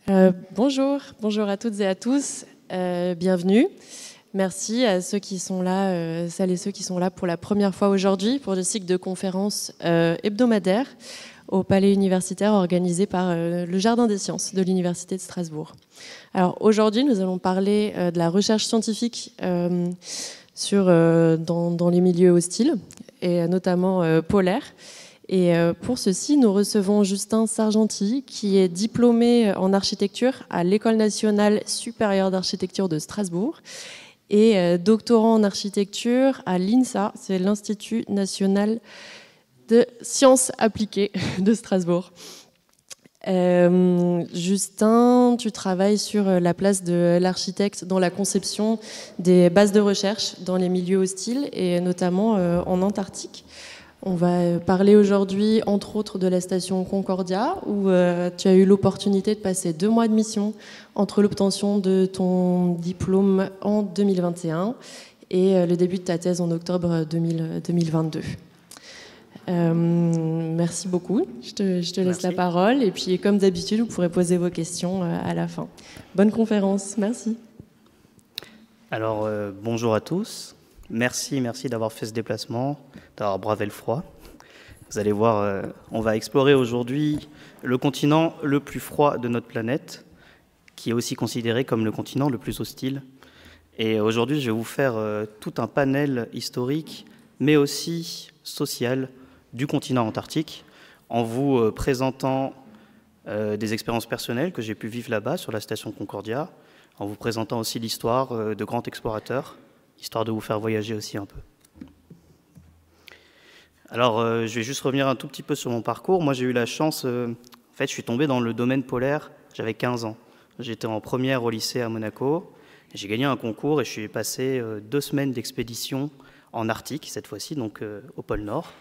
Bonjour à toutes et à tous, bienvenue. Merci à ceux qui sont là, celles et ceux qui sont là pour la première fois aujourd'hui pour le cycle de conférences hebdomadaires au Palais universitaire organisé par le Jardin des Sciences de l'Université de Strasbourg. Alors aujourd'hui, nous allons parler de la recherche scientifique dans les milieux hostiles et notamment polaires. Et pour ceci, nous recevons Justin Sargenty, qui est diplômé en architecture à l'École nationale supérieure d'architecture de Strasbourg et doctorant en architecture à l'INSA, c'est l'Institut national de sciences appliquées de Strasbourg. Justin, tu travailles sur la place de l'architecte dans la conception des bases de recherche dans les milieux hostiles et notamment en Antarctique. On va parler aujourd'hui, entre autres, de la station Concordia, où tu as eu l'opportunité de passer 2 mois de mission entre l'obtention de ton diplôme en 2021 et le début de ta thèse en octobre 2022. Merci beaucoup. Je te laisse la parole. Et puis, comme d'habitude, vous pourrez poser vos questions à la fin. Bonne conférence. Merci. Alors, bonjour à tous. Merci d'avoir fait ce déplacement, d'avoir bravé le froid. Vous allez voir, on va explorer aujourd'hui le continent le plus froid de notre planète, qui est aussi considéré comme le continent le plus hostile. Et aujourd'hui, je vais vous faire tout un panel historique, mais aussi social, du continent antarctique, en vous présentant des expériences personnelles que j'ai pu vivre là-bas, sur la station Concordia, en vous présentant aussi l'histoire de grands explorateurs, histoire de vous faire voyager aussi un peu. Alors, je vais juste revenir un tout petit peu sur mon parcours. Moi, j'ai eu la chance, en fait, je suis tombé dans le domaine polaire, j'avais 15 ans. J'étais en première au lycée à Monaco, j'ai gagné un concours et je suis passé 2 semaines d'expédition en Arctique, cette fois-ci, donc au pôle Nord.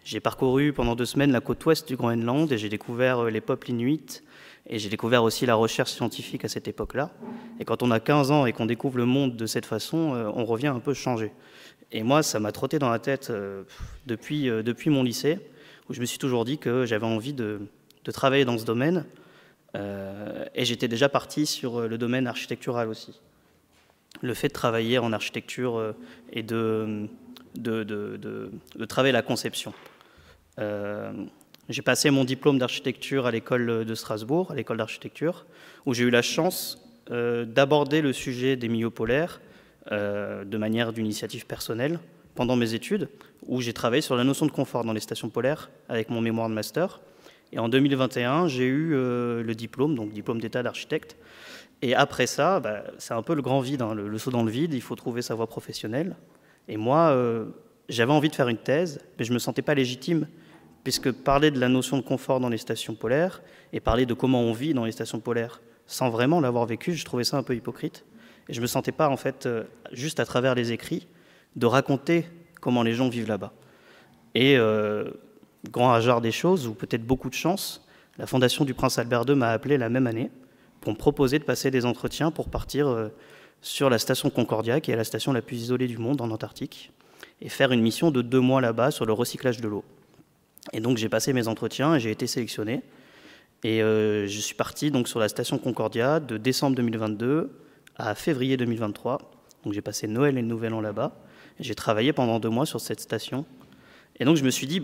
J'ai parcouru pendant 2 semaines la côte ouest du Groenland et j'ai découvert les peuples inuits et j'ai découvert aussi la recherche scientifique à cette époque-là. Et quand on a 15 ans et qu'on découvre le monde de cette façon, on revient un peu changé. Et moi, ça m'a trotté dans la tête depuis mon lycée, où je me suis toujours dit que j'avais envie de travailler dans ce domaine. Et j'étais déjà parti sur le domaine architectural aussi. Le fait de travailler en architecture et de travailler la conception. J'ai passé mon diplôme d'architecture à l'école de Strasbourg, à l'école d'architecture, où j'ai eu la chance d'aborder le sujet des milieux polaires de manière d'initiative personnelle pendant mes études, où j'ai travaillé sur la notion de confort dans les stations polaires avec mon mémoire de master. Et en 2021, j'ai eu le diplôme, donc diplôme d'état d'architecte. Et après ça, c'est un peu le grand vide, hein, le saut dans le vide, il faut trouver sa voie professionnelle. Et moi, j'avais envie de faire une thèse, mais je ne me sentais pas légitime, puisque parler de la notion de confort dans les stations polaires et parler de comment on vit dans les stations polaires sans vraiment l'avoir vécu, je trouvais ça un peu hypocrite. Et je ne me sentais pas, en fait, juste à travers les écrits, de raconter comment les gens vivent là-bas. Et grand hasard des choses, ou peut-être beaucoup de chance, la Fondation du Prince Albert II m'a appelé la même année pour me proposer de passer des entretiens pour partir sur la station Concordia, qui est la station la plus isolée du monde en Antarctique, et faire une mission de 2 mois là-bas sur le recyclage de l'eau. Et donc j'ai passé mes entretiens et j'ai été sélectionné. Et je suis parti donc sur la station Concordia de décembre 2022 à février 2023. Donc j'ai passé Noël et le Nouvel An là-bas. J'ai travaillé pendant 2 mois sur cette station. Et donc je me suis dit,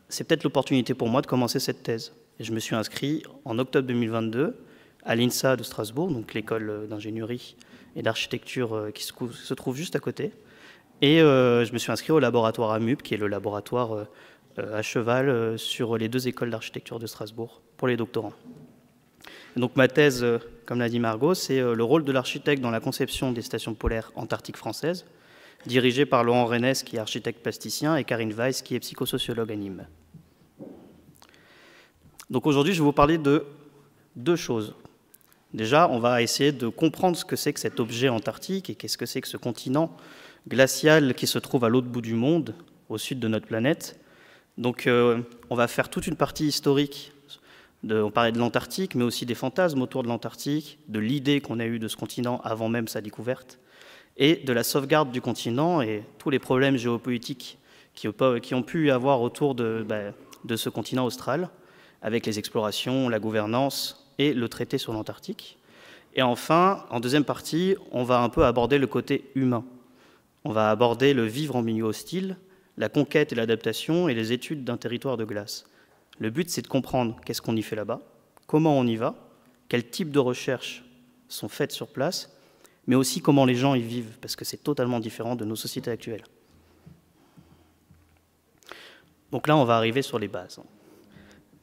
c'est peut-être l'opportunité pour moi de commencer cette thèse. Et je me suis inscrit en octobre 2022 à l'INSA de Strasbourg, donc l'école d'ingénierie et d'architecture qui se trouve juste à côté. Et je me suis inscrit au laboratoire AMUP, qui est le laboratoire à cheval sur les 2 écoles d'architecture de Strasbourg pour les doctorants. Et donc ma thèse, comme l'a dit Margot, c'est le rôle de l'architecte dans la conception des stations polaires antarctiques françaises, dirigée par Laurent Rennes, qui est architecte plasticien, et Karine Weiss, qui est psychosociologue à Nîmes. Donc aujourd'hui, je vais vous parler de 2 choses. Déjà, on va essayer de comprendre ce que c'est que cet objet antarctique et qu'est-ce que c'est que ce continent glacial qui se trouve à l'autre bout du monde, au sud de notre planète. Donc on va faire toute une partie historique. On parlait de l'Antarctique, mais aussi des fantasmes autour de l'Antarctique, de l'idée qu'on a eue de ce continent avant même sa découverte, et de la sauvegarde du continent et tous les problèmes géopolitiques qui ont pu y avoir autour de ce continent austral, avec les explorations, la gouvernance et le traité sur l'Antarctique. Et enfin, en deuxième partie, on va un peu aborder le côté humain. On va aborder le vivre en milieu hostile, la conquête et l'adaptation et les études d'un territoire de glace. Le but, c'est de comprendre qu'est-ce qu'on y fait là-bas, comment on y va, quel type de recherches sont faites sur place, mais aussi comment les gens y vivent, parce que c'est totalement différent de nos sociétés actuelles. Donc là, on va arriver sur les bases.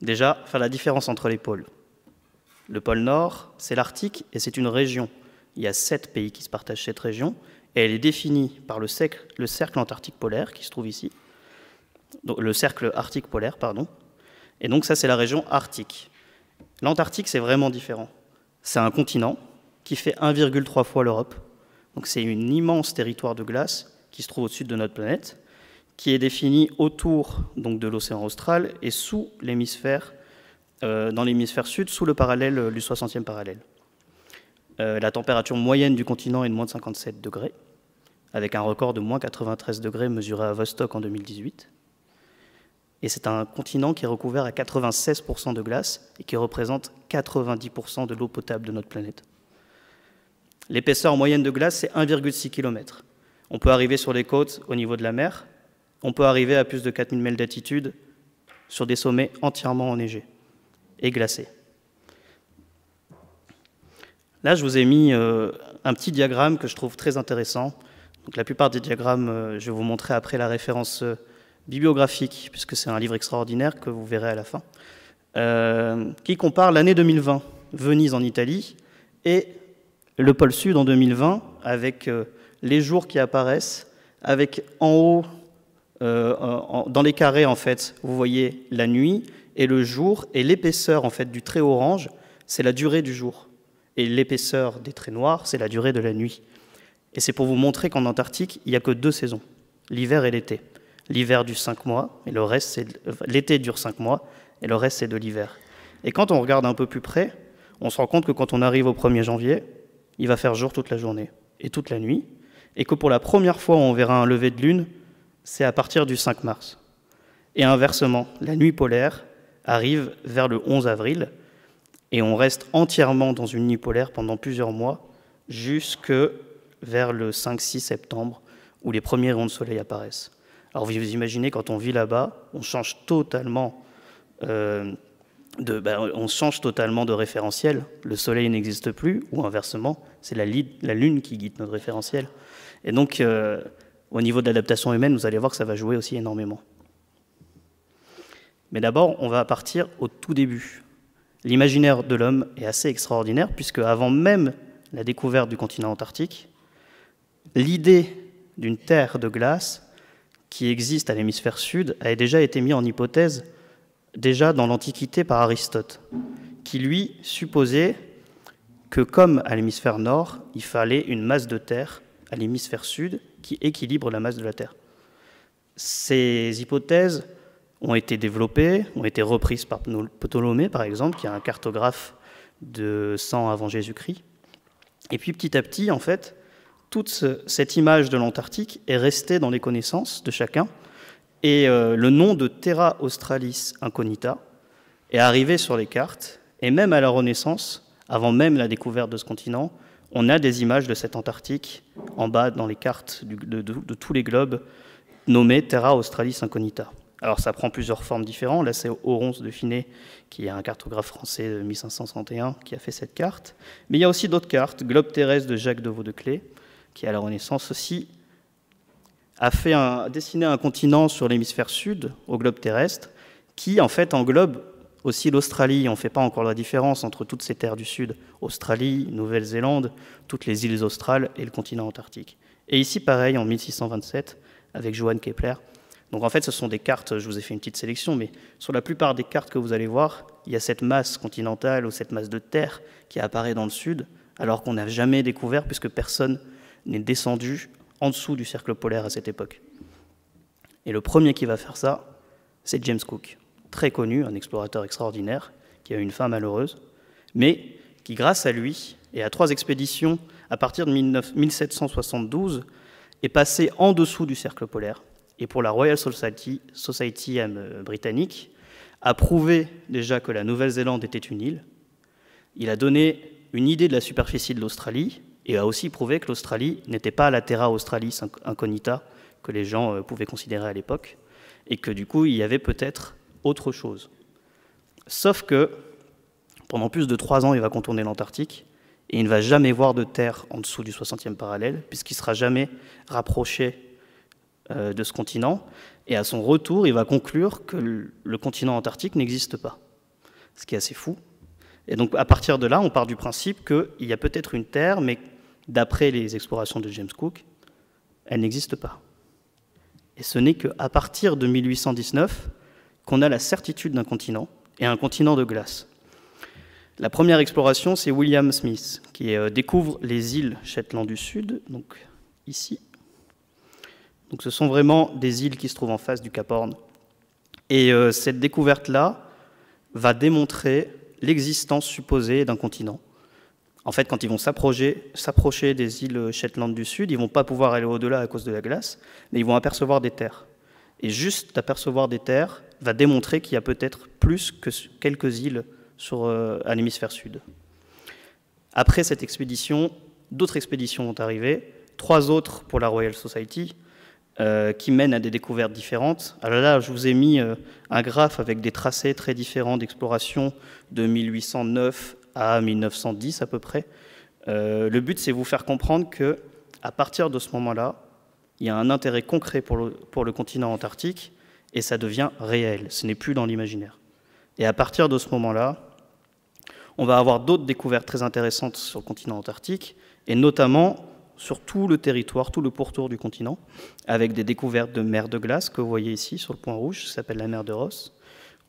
Déjà, faire la différence entre les pôles. Le pôle Nord, c'est l'Arctique et c'est une région. Il y a 7 pays qui se partagent cette région et elle est définie par le cercle antarctique polaire qui se trouve ici. Donc, le cercle arctique polaire, pardon. Et donc ça, c'est la région arctique. L'Antarctique, c'est vraiment différent. C'est un continent qui fait 1,3 fois l'Europe. Donc c'est un immense territoire de glace qui se trouve au sud de notre planète, qui est défini autour donc, de l'océan austral et sous l'hémisphère, dans l'hémisphère sud, sous le parallèle du 60e parallèle. La température moyenne du continent est de moins de 57 degrés, avec un record de moins 93 degrés mesuré à Vostok en 2018. Et c'est un continent qui est recouvert à 96% de glace et qui représente 90% de l'eau potable de notre planète. L'épaisseur moyenne de glace, c'est 1,6 km. On peut arriver sur les côtes au niveau de la mer. On peut arriver à plus de 4000 mètres d'altitude sur des sommets entièrement enneigés et glacés. Là, je vous ai mis un petit diagramme que je trouve très intéressant. Donc, la plupart des diagrammes, je vais vous montrer après la référence bibliographique, puisque c'est un livre extraordinaire que vous verrez à la fin, qui compare l'année 2020, Venise en Italie, et le pôle Sud en 2020, avec les jours qui apparaissent, avec en haut, dans les carrés, en fait, vous voyez la nuit et le jour, et l'épaisseur en fait, du trait orange, c'est la durée du jour. Et l'épaisseur des traits noirs, c'est la durée de la nuit. Et c'est pour vous montrer qu'en Antarctique, il n'y a que 2 saisons, l'hiver et l'été. L'hiver dure 5 mois, et le reste, l'été dure 5 mois, et le reste, c'est de l'hiver. Et quand on regarde un peu plus près, on se rend compte que quand on arrive au 1er janvier, il va faire jour toute la journée et toute la nuit, et que pour la première fois où on verra un lever de lune, c'est à partir du 5 mars. Et inversement, la nuit polaire arrive vers le 11 avril, et on reste entièrement dans une nuit polaire pendant plusieurs mois, jusque vers le 5-6 septembre, où les premiers rayons de soleil apparaissent. Alors vous imaginez, quand on vit là-bas, on change totalement de référentiel. Le soleil n'existe plus, ou inversement, c'est la lune qui guide notre référentiel. Et donc, au niveau de l'adaptation humaine, vous allez voir que ça va jouer aussi énormément. Mais d'abord, on va partir au tout début. L'imaginaire de l'homme est assez extraordinaire, puisque avant même la découverte du continent antarctique, l'idée d'une terre de glace qui existe à l'hémisphère sud a déjà été mise en hypothèse déjà dans l'Antiquité par Aristote, qui lui supposait que comme à l'hémisphère nord, il fallait une masse de terre à l'hémisphère sud qui équilibre la masse de la Terre. Ces hypothèses ont été développées, ont été reprises par Ptolémée, par exemple, qui est un cartographe de 100 avant Jésus-Christ. Et puis petit à petit, en fait, toute cette image de l'Antarctique est restée dans les connaissances de chacun, et le nom de Terra Australis Incognita est arrivé sur les cartes, et même à la Renaissance, avant même la découverte de ce continent, on a des images de cette Antarctique en bas dans les cartes de tous les globes nommées Terra Australis Incognita. Alors ça prend plusieurs formes différentes. Là c'est Oronce de Finet, qui est un cartographe français de 1561, qui a fait cette carte. Mais il y a aussi d'autres cartes. Globe terrestre de Jacques de Vaudeclé, qui à la Renaissance aussi a dessiné un continent sur l'hémisphère sud, au globe terrestre, qui en fait englobe aussi l'Australie. On ne fait pas encore la différence entre toutes ces terres du sud, Australie, Nouvelle-Zélande, toutes les îles australes et le continent antarctique. Et ici pareil, en 1627, avec Johann Kepler. Donc en fait, ce sont des cartes, je vous ai fait une petite sélection, mais sur la plupart des cartes que vous allez voir, il y a cette masse continentale ou cette masse de terre qui apparaît dans le sud, alors qu'on n'a jamais découvert, puisque personne n'est descendu en dessous du cercle polaire à cette époque. Et le premier qui va faire ça, c'est James Cook, très connu, un explorateur extraordinaire, qui a eu une fin malheureuse, mais qui, grâce à lui et à 3 expéditions, à partir de 1772, est passé en dessous du cercle polaire. Et pour la Royal Society britannique, a prouvé déjà que la Nouvelle-Zélande était une île. Il a donné une idée de la superficie de l'Australie et a aussi prouvé que l'Australie n'était pas la Terra Australis Incognita que les gens pouvaient considérer à l'époque, et que du coup, il y avait peut-être autre chose. Sauf que, pendant plus de 3 ans, il va contourner l'Antarctique, et il ne va jamais voir de terre en dessous du 60e parallèle, puisqu'il ne sera jamais rapproché de ce continent, et à son retour, il va conclure que le continent antarctique n'existe pas, ce qui est assez fou. Et donc, à partir de là, on part du principe qu'il y a peut-être une terre, mais d'après les explorations de James Cook, elle n'existe pas. Et ce n'est qu'à partir de 1819 qu'on a la certitude d'un continent, et un continent de glace. La première exploration, c'est William Smith, qui découvre les îles Shetland du Sud, donc ici. Donc ce sont vraiment des îles qui se trouvent en face du Cap Horn. Et cette découverte-là va démontrer l'existence supposée d'un continent. En fait, quand ils vont s'approcher des îles Shetland du Sud, ils ne vont pas pouvoir aller au-delà à cause de la glace, mais ils vont apercevoir des terres. Et juste d'apercevoir des terres va démontrer qu'il y a peut-être plus que quelques îles à l'hémisphère sud. Après cette expédition, d'autres expéditions vont arriver, 3 autres pour la Royal Society, qui mènent à des découvertes différentes. Alors là, je vous ai mis un graphe avec des tracés très différents d'exploration de 1809 à 1910 à peu près. Le but, c'est de vous faire comprendre qu'à partir de ce moment-là, il y a un intérêt concret pour le continent antarctique, et ça devient réel, ce n'est plus dans l'imaginaire. Et à partir de ce moment-là, on va avoir d'autres découvertes très intéressantes sur le continent antarctique, et notamment sur tout le territoire, tout le pourtour du continent, avec des découvertes de mers de glace que vous voyez ici sur le point rouge, qui s'appelle la mer de Ross,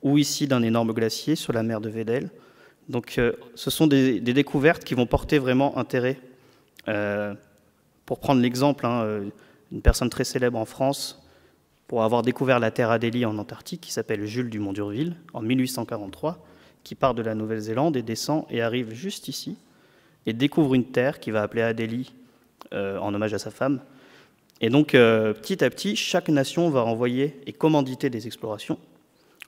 ou ici d'un énorme glacier sur la mer de Weddell. Donc ce sont des découvertes qui vont porter vraiment intérêt. Pour prendre l'exemple, une personne très célèbre en France, pour avoir découvert la terre Adélie en Antarctique, qui s'appelle Jules Dumont d'Urville, en 1843, qui part de la Nouvelle-Zélande et descend et arrive juste ici, et découvre une terre qu'il va appeler Adélie, en hommage à sa femme. Et donc, petit à petit, chaque nation va envoyer et commanditer des explorations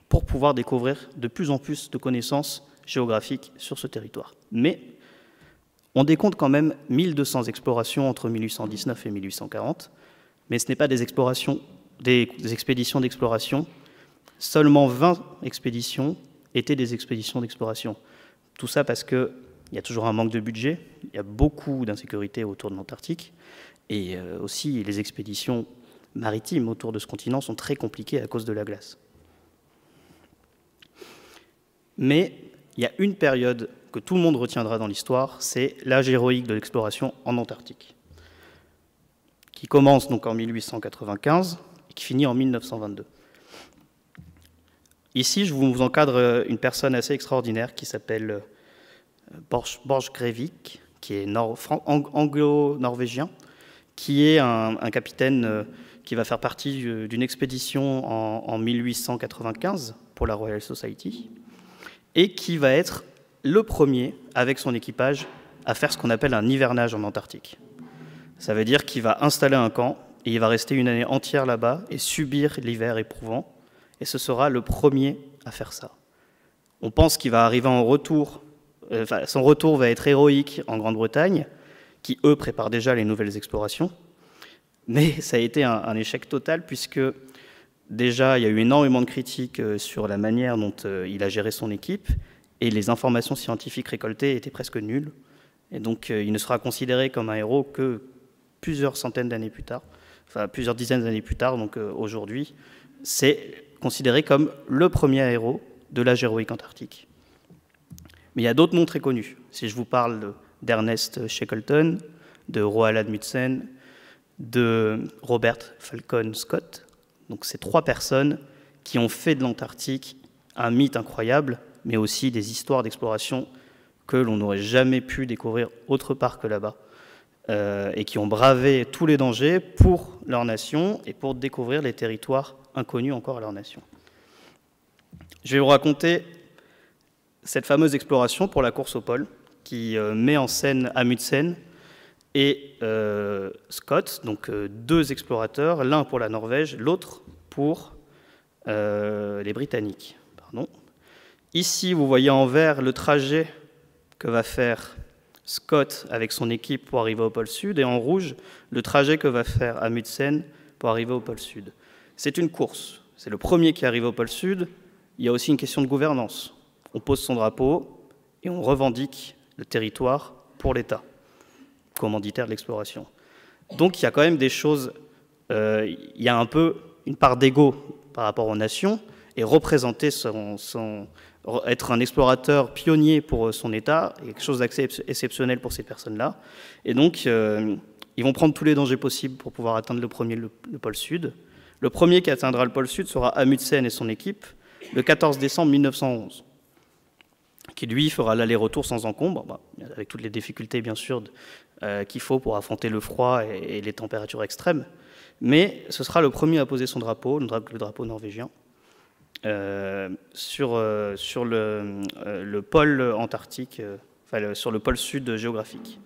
pour pouvoir découvrir de plus en plus de connaissances géographiques sur ce territoire. Mais on décompte quand même 1200 explorations entre 1819 et 1840, mais ce n'est pas des expéditions d'exploration. Seulement 20 expéditions étaient des expéditions d'exploration. Tout ça parce qu'il y a toujours un manque de budget, il y a beaucoup d'insécurité autour de l'Antarctique, et aussi les expéditions maritimes autour de ce continent sont très compliquées à cause de la glace. Mais il y a une période que tout le monde retiendra dans l'histoire, c'est l'âge héroïque de l'exploration en Antarctique, qui commence donc en 1895 et qui finit en 1922. Ici, je vous encadre une personne assez extraordinaire qui s'appelle Borchgrevink, qui est anglo-norvégien, qui est un capitaine qui va faire partie d'une expédition en 1895 pour la Royal Society, et qui va être le premier, avec son équipage, à faire ce qu'on appelle un hivernage en Antarctique. Ça veut dire qu'il va installer un camp, et il va rester une année entière là-bas, et subir l'hiver éprouvant, et ce sera le premier à faire ça. On pense qu'il va arriver en retour, son retour va être héroïque en Grande-Bretagne, qui, eux, préparent déjà les nouvelles explorations, mais ça a été un échec total, puisque déjà, il y a eu énormément de critiques sur la manière dont il a géré son équipe, et les informations scientifiques récoltées étaient presque nulles. Et donc, il ne sera considéré comme un héros que plusieurs centaines d'années plus tard, enfin plusieurs dizaines d'années plus tard. Donc aujourd'hui, c'est considéré comme le premier héros de l'âge héroïque antarctique. Mais il y a d'autres noms très connus. Si je vous parle d'Ernest Shackleton, de Roald Amundsen, de Robert Falcon Scott, donc ces 3 personnes qui ont fait de l'Antarctique un mythe incroyable, mais aussi des histoires d'exploration que l'on n'aurait jamais pu découvrir autre part que là-bas, et qui ont bravé tous les dangers pour leur nation et pour découvrir les territoires inconnus encore à leur nation. Je vais vous raconter cette fameuse exploration pour la course au pôle, qui met en scène Amundsen et Scott, donc 2 explorateurs, l'un pour la Norvège, l'autre pour les Britanniques. Pardon. Ici, vous voyez en vert le trajet que va faire Scott avec son équipe pour arriver au pôle Sud, et en rouge, le trajet que va faire Amundsen pour arriver au pôle Sud. C'est une course. C'est le premier qui arrive au pôle Sud. Il y a aussi une question de gouvernance. On pose son drapeau et on revendique le territoire pour l'État, commanditaire de l'exploration. Donc il y a quand même des choses, il y a un peu une part d'ego par rapport aux nations, et représenter être un explorateur pionnier pour son État est quelque chose d'assez exceptionnel pour ces personnes-là. Et donc, ils vont prendre tous les dangers possibles pour pouvoir atteindre le pôle Sud. Le premier qui atteindra le pôle Sud sera Amundsen et son équipe, le 14 décembre 1911, qui, lui, fera l'aller-retour sans encombre, avec toutes les difficultés, bien sûr, qu'il faut pour affronter le froid et les températures extrêmes. Mais ce sera le premier à poser son drapeau, le drapeau norvégien, sur le pôle antarctique, sur le pôle sud géographique.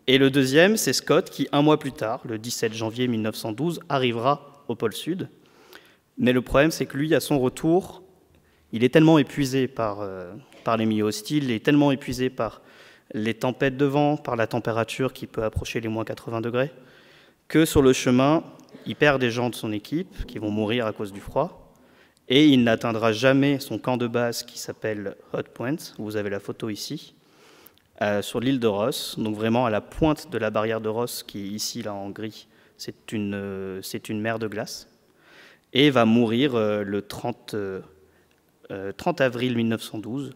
Et le deuxième, c'est Scott, qui, un mois plus tard, le 17 janvier 1912, arrivera au pôle sud. Mais le problème, c'est que lui, à son retour, il est tellement épuisé par les milieux hostiles, il est tellement épuisé par les tempêtes de vent, par la température qui peut approcher les moins 80 degrés, que sur le chemin, il perd des gens de son équipe qui vont mourir à cause du froid, et il n'atteindra jamais son camp de base qui s'appelle Hot Point, vous avez la photo ici, sur l'île de Ross, donc vraiment à la pointe de la barrière de Ross, qui est ici, là, en gris, c'est une mer de glace, et va mourir le 30 avril 1912,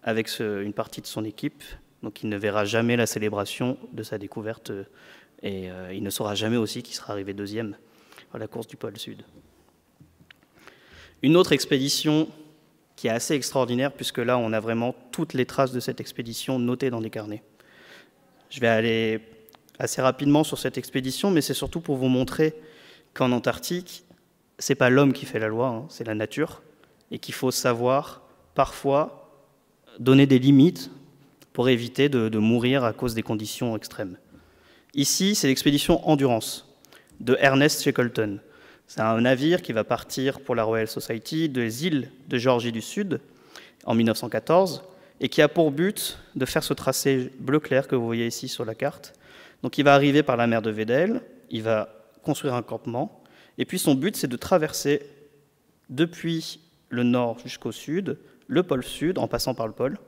avec une partie de son équipe. Donc il ne verra jamais la célébration de sa découverte, et il ne saura jamais aussi qu'il sera arrivé deuxième à la course du pôle Sud. Une autre expédition qui est assez extraordinaire, puisque là on a vraiment toutes les traces de cette expédition notées dans des carnets. Je vais aller assez rapidement sur cette expédition, mais c'est surtout pour vous montrer qu'en Antarctique, c'est pas l'homme qui fait la loi, hein, c'est la nature, et qu'il faut savoir parfois donner des limites pour éviter de mourir à cause des conditions extrêmes. Ici, c'est l'expédition Endurance de Ernest Shackleton. C'est un navire qui va partir pour la Royal Society des îles de Géorgie du Sud en 1914 et qui a pour but de faire ce tracé bleu clair que vous voyez ici sur la carte. Donc il va arriver par la mer de Weddell, il va construire un campement, et puis son but, c'est de traverser depuis le nord jusqu'au sud, le pôle sud, en passant par le pôle,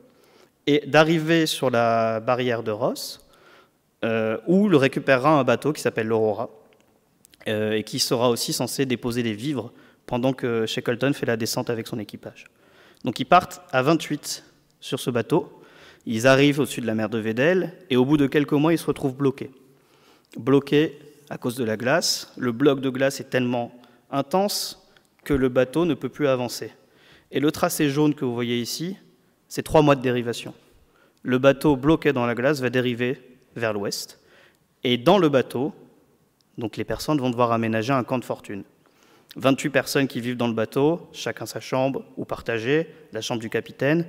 et d'arriver sur la barrière de Ross, où le récupérera un bateau qui s'appelle l'Aurora, et qui sera aussi censé déposer des vivres pendant que Shackleton fait la descente avec son équipage. Donc ils partent à 28 sur ce bateau, ils arrivent au-dessus de la mer de Weddell, et au bout de quelques mois, ils se retrouvent bloqués. Bloqués à cause de la glace. Le bloc de glace est tellement intense que le bateau ne peut plus avancer. Et le tracé jaune que vous voyez ici, c'est 3 mois de dérivation. Le bateau bloqué dans la glace va dériver vers l'ouest. Et dans le bateau, donc les personnes vont devoir aménager un camp de fortune. 28 personnes qui vivent dans le bateau, chacun sa chambre, ou partager, la chambre du capitaine,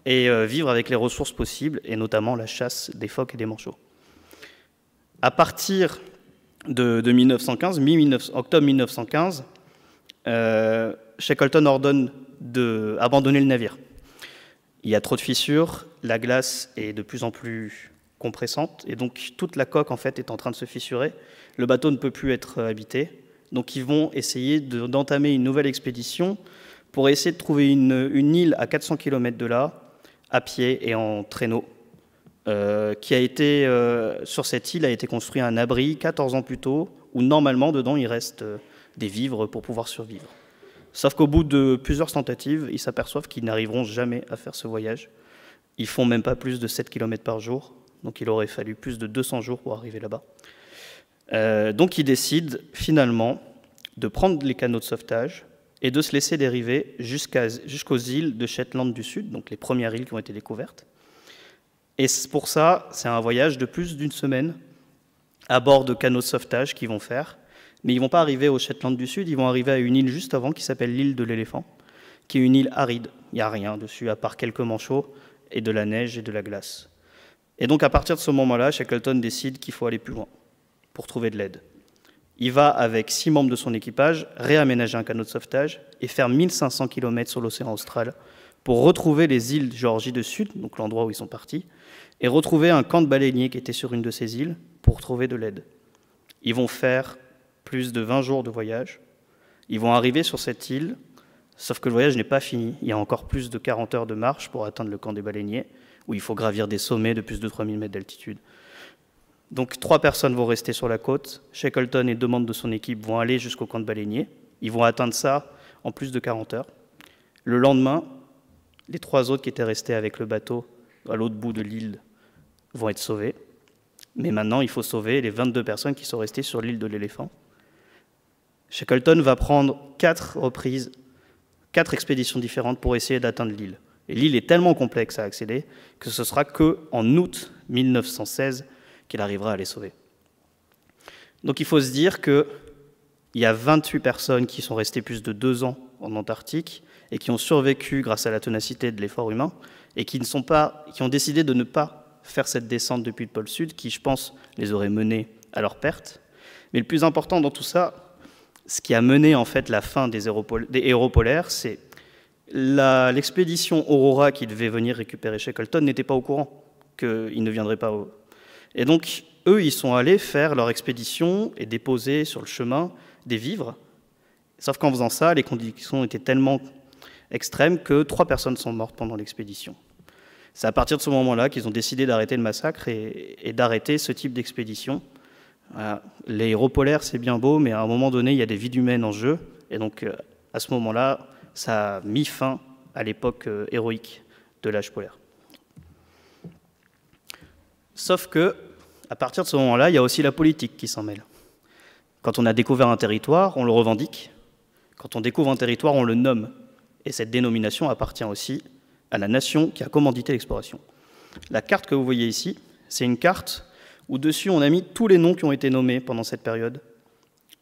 et vivre avec les ressources possibles, et notamment la chasse des phoques et des manchots. À partir de 1915, octobre 1915, Shackleton ordonne d'abandonner le navire. Il y a trop de fissures, la glace est de plus en plus compressante, et donc toute la coque en fait est en train de se fissurer. Le bateau ne peut plus être habité, donc ils vont essayer d'entamer une nouvelle expédition pour essayer de trouver une île à 400 km de là, à pied et en traîneau, qui a été, sur cette île a été construit un abri 14 ans plus tôt, où normalement dedans il reste des vivres pour pouvoir survivre. Sauf qu'au bout de plusieurs tentatives, ils s'aperçoivent qu'ils n'arriveront jamais à faire ce voyage. Ils font même pas plus de 7 km par jour, donc il aurait fallu plus de 200 jours pour arriver là-bas. Donc ils décident finalement de prendre les canots de sauvetage et de se laisser dériver jusqu'aux îles de Shetland du Sud, donc les premières îles qui ont été découvertes. Et pour ça, c'est un voyage de plus d'une semaine à bord de canots de sauvetage qu'ils vont faire. Mais ils ne vont pas arriver au Shetland du Sud, ils vont arriver à une île juste avant qui s'appelle l'île de l'éléphant, qui est une île aride. Il n'y a rien dessus à part quelques manchots et de la neige et de la glace. Et donc à partir de ce moment-là, Shackleton décide qu'il faut aller plus loin pour trouver de l'aide. Il va, avec 6 membres de son équipage, réaménager un canot de sauvetage et faire 1500 km sur l'océan austral pour retrouver les îles Géorgie du Sud, donc l'endroit où ils sont partis, et retrouver un camp de baleiniers qui était sur une de ces îles pour trouver de l'aide. Ils vont faire plus de 20 jours de voyage. Ils vont arriver sur cette île, sauf que le voyage n'est pas fini. Il y a encore plus de 40 heures de marche pour atteindre le camp des baleiniers, où il faut gravir des sommets de plus de 3000 mètres d'altitude. Donc 3 personnes vont rester sur la côte. Shackleton et 2 membres de son équipe vont aller jusqu'au camp de baleiniers. Ils vont atteindre ça en plus de 40 heures. Le lendemain, les 3 autres qui étaient restés avec le bateau à l'autre bout de l'île vont être sauvés. Mais maintenant, il faut sauver les 22 personnes qui sont restées sur l'île de l'éléphant. Shackleton va prendre 4 reprises, 4 expéditions différentes pour essayer d'atteindre l'île. Et l'île est tellement complexe à accéder que ce sera qu'en août 1916 qu'il arrivera à les sauver. Donc il faut se dire qu'il y a 28 personnes qui sont restées plus de 2 ans en Antarctique et qui ont survécu grâce à la ténacité de l'effort humain et qui ont décidé de ne pas faire cette descente depuis le pôle Sud, qui, je pense, les aurait menés à leur perte. Mais le plus important dans tout ça, ce qui a mené en fait la fin des héros polaires, c'est l'expédition Aurora qui devait venir récupérer Shackleton n'était pas au courant qu'il ne viendrait pas. Et donc, eux, ils sont allés faire leur expédition et déposer sur le chemin des vivres. Sauf qu'en faisant ça, les conditions étaient tellement extrêmes que 3 personnes sont mortes pendant l'expédition. C'est à partir de ce moment-là qu'ils ont décidé d'arrêter le massacre et d'arrêter ce type d'expédition. Les héros polaires, c'est bien beau, mais à un moment donné, il y a des vies humaines en jeu. Et donc, à ce moment-là, ça a mis fin à l'époque héroïque de l'âge polaire. Sauf que, à partir de ce moment-là, il y a aussi la politique qui s'en mêle. Quand on a découvert un territoire, on le revendique. Quand on découvre un territoire, on le nomme. Et cette dénomination appartient aussi à la nation qui a commandité l'exploration. La carte que vous voyez ici, c'est une carte où dessus on a mis tous les noms qui ont été nommés pendant cette période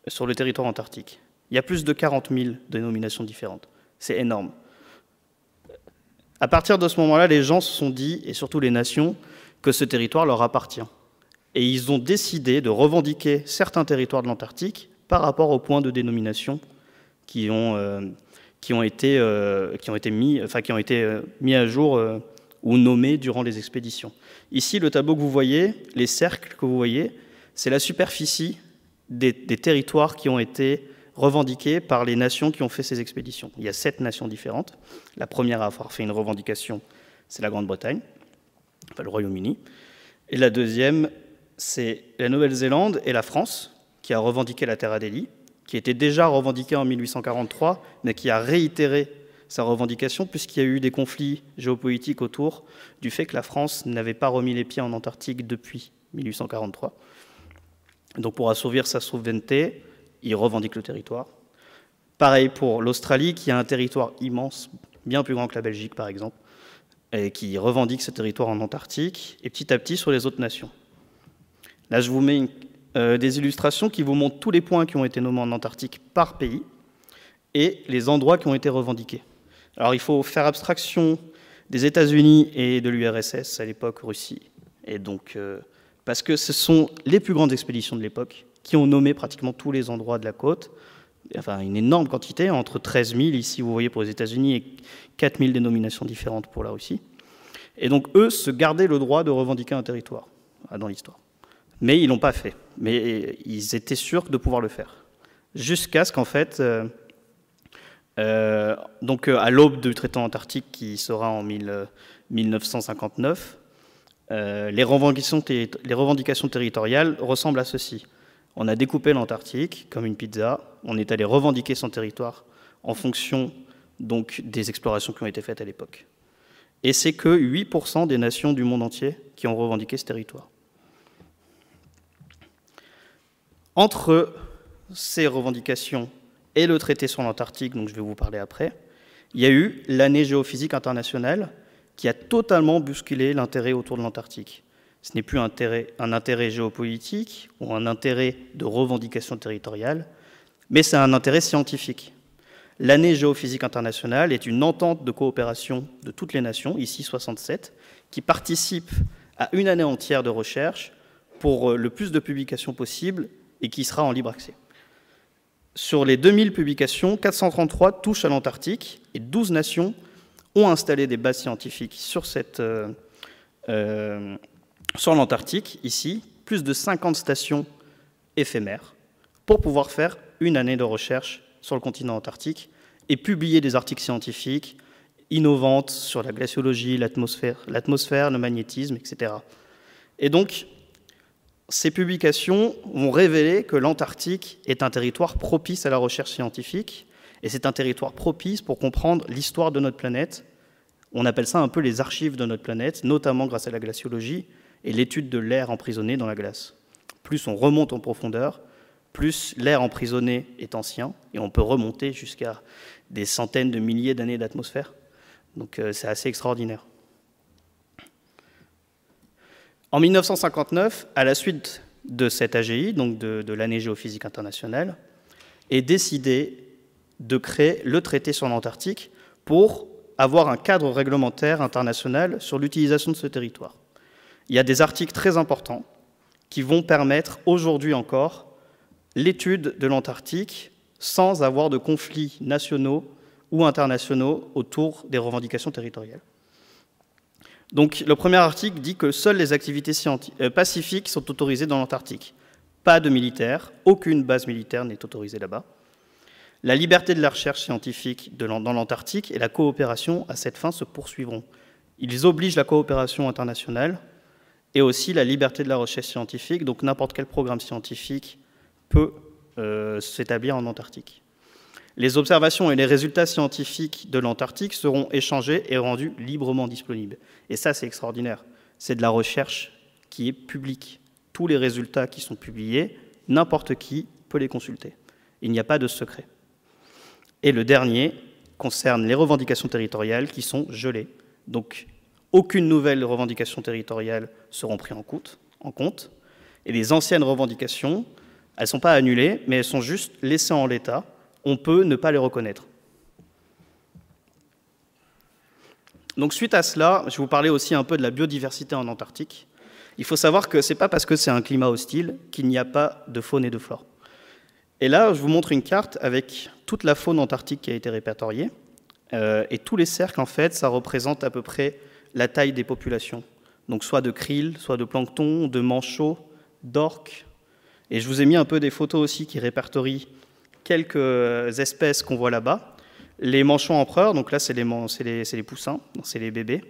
sur le territoire antarctique. Il y a plus de 40 000 dénominations différentes. C'est énorme. À partir de ce moment-là, les gens se sont dit, et surtout les nations, que ce territoire leur appartient. Et ils ont décidé de revendiquer certains territoires de l'Antarctique par rapport aux points de dénomination qui ont été mis à jour ou nommés durant les expéditions. Ici, le tableau que vous voyez, les cercles que vous voyez, c'est la superficie des territoires qui ont été revendiqués par les nations qui ont fait ces expéditions. Il y a 7 nations différentes. La première à avoir fait une revendication, c'est la Grande-Bretagne, enfin le Royaume-Uni. Et la deuxième, c'est la Nouvelle-Zélande et la France, qui a revendiqué la Terre Adélie, qui était déjà revendiquée en 1843, mais qui a réitéré sa revendication puisqu'il y a eu des conflits géopolitiques autour du fait que la France n'avait pas remis les pieds en Antarctique depuis 1843. Donc pour assouvir sa souveraineté, il revendique le territoire. Pareil pour l'Australie, qui a un territoire immense, bien plus grand que la Belgique par exemple, et qui revendique ce territoire en Antarctique, et petit à petit sur les autres nations. Là, je vous mets des illustrations qui vous montrent tous les points qui ont été nommés en Antarctique par pays et les endroits qui ont été revendiqués. Alors, il faut faire abstraction des États-Unis et de l'URSS, à l'époque Russie, et donc, parce que ce sont les plus grandes expéditions de l'époque qui ont nommé pratiquement tous les endroits de la côte, enfin une énorme quantité, entre 13 000 ici, vous voyez, pour les États-Unis, et 4 000 dénominations différentes pour la Russie. Et donc, eux se gardaient le droit de revendiquer un territoire dans l'histoire. Mais ils ne l'ont pas fait. Mais ils étaient sûrs de pouvoir le faire. Jusqu'à ce qu'en fait, à l'aube du traité antarctique qui sera en 1959, les revendications territoriales ressemblent à ceci. On a découpé l'Antarctique comme une pizza, on est allé revendiquer son territoire en fonction donc, des explorations qui ont été faites à l'époque. Et c'est que 8% des nations du monde entier qui ont revendiqué ce territoire. Entre ces revendications et le traité sur l'Antarctique, dont je vais vous parler après, il y a eu l'année géophysique internationale qui a totalement bousculé l'intérêt autour de l'Antarctique. Ce n'est plus un intérêt géopolitique ou un intérêt de revendication territoriale, mais c'est un intérêt scientifique. L'année géophysique internationale est une entente de coopération de toutes les nations, ici 67, qui participent à une année entière de recherche pour le plus de publications possible et qui sera en libre accès. Sur les 2000 publications, 433 touchent à l'Antarctique et 12 nations ont installé des bases scientifiques sur l'Antarctique, ici, plus de 50 stations éphémères, pour pouvoir faire une année de recherche sur le continent antarctique et publier des articles scientifiques innovantes sur la glaciologie, l'atmosphère, le magnétisme, etc. Et donc, ces publications vont révéler que l'Antarctique est un territoire propice à la recherche scientifique, et c'est un territoire propice pour comprendre l'histoire de notre planète. On appelle ça un peu les archives de notre planète, notamment grâce à la glaciologie et l'étude de l'air emprisonné dans la glace. Plus on remonte en profondeur, plus l'air emprisonné est ancien, et on peut remonter jusqu'à des centaines de milliers d'années d'atmosphère. Donc c'est assez extraordinaire. En 1959, à la suite de cette AGI, donc de l'année géophysique internationale, est décidé de créer le traité sur l'Antarctique pour avoir un cadre réglementaire international sur l'utilisation de ce territoire. Il y a des articles très importants qui vont permettre aujourd'hui encore l'étude de l'Antarctique sans avoir de conflits nationaux ou internationaux autour des revendications territoriales. Donc le premier article dit que seules les activités pacifiques sont autorisées dans l'Antarctique. Pas de militaires, aucune base militaire n'est autorisée là-bas. La liberté de la recherche scientifique dans l'Antarctique et la coopération à cette fin se poursuivront. Ils obligent la coopération internationale et aussi la liberté de la recherche scientifique, donc n'importe quel programme scientifique peut s'établir en Antarctique. Les observations et les résultats scientifiques de l'Antarctique seront échangés et rendus librement disponibles. Et ça, c'est extraordinaire. C'est de la recherche qui est publique. Tous les résultats qui sont publiés, n'importe qui peut les consulter. Il n'y a pas de secret. Et le dernier concerne les revendications territoriales qui sont gelées. Donc, aucune nouvelle revendication territoriale seront prises en compte. Et les anciennes revendications, elles ne sont pas annulées, mais elles sont juste laissées en l'état. On peut ne pas les reconnaître. Donc, suite à cela, je vais vous parler aussi un peu de la biodiversité en Antarctique. Il faut savoir que ce n'est pas parce que c'est un climat hostile qu'il n'y a pas de faune et de flore. Et là, je vous montre une carte avec toute la faune antarctique qui a été répertoriée. Et tous les cercles, en fait, ça représente à peu près la taille des populations. Donc soit de krill, soit de plancton, de manchots, d'orques. Et je vous ai mis un peu des photos aussi qui répertorient quelques espèces qu'on voit là-bas. Les manchots empereurs, donc là, c'est les poussins, c'est les bébés,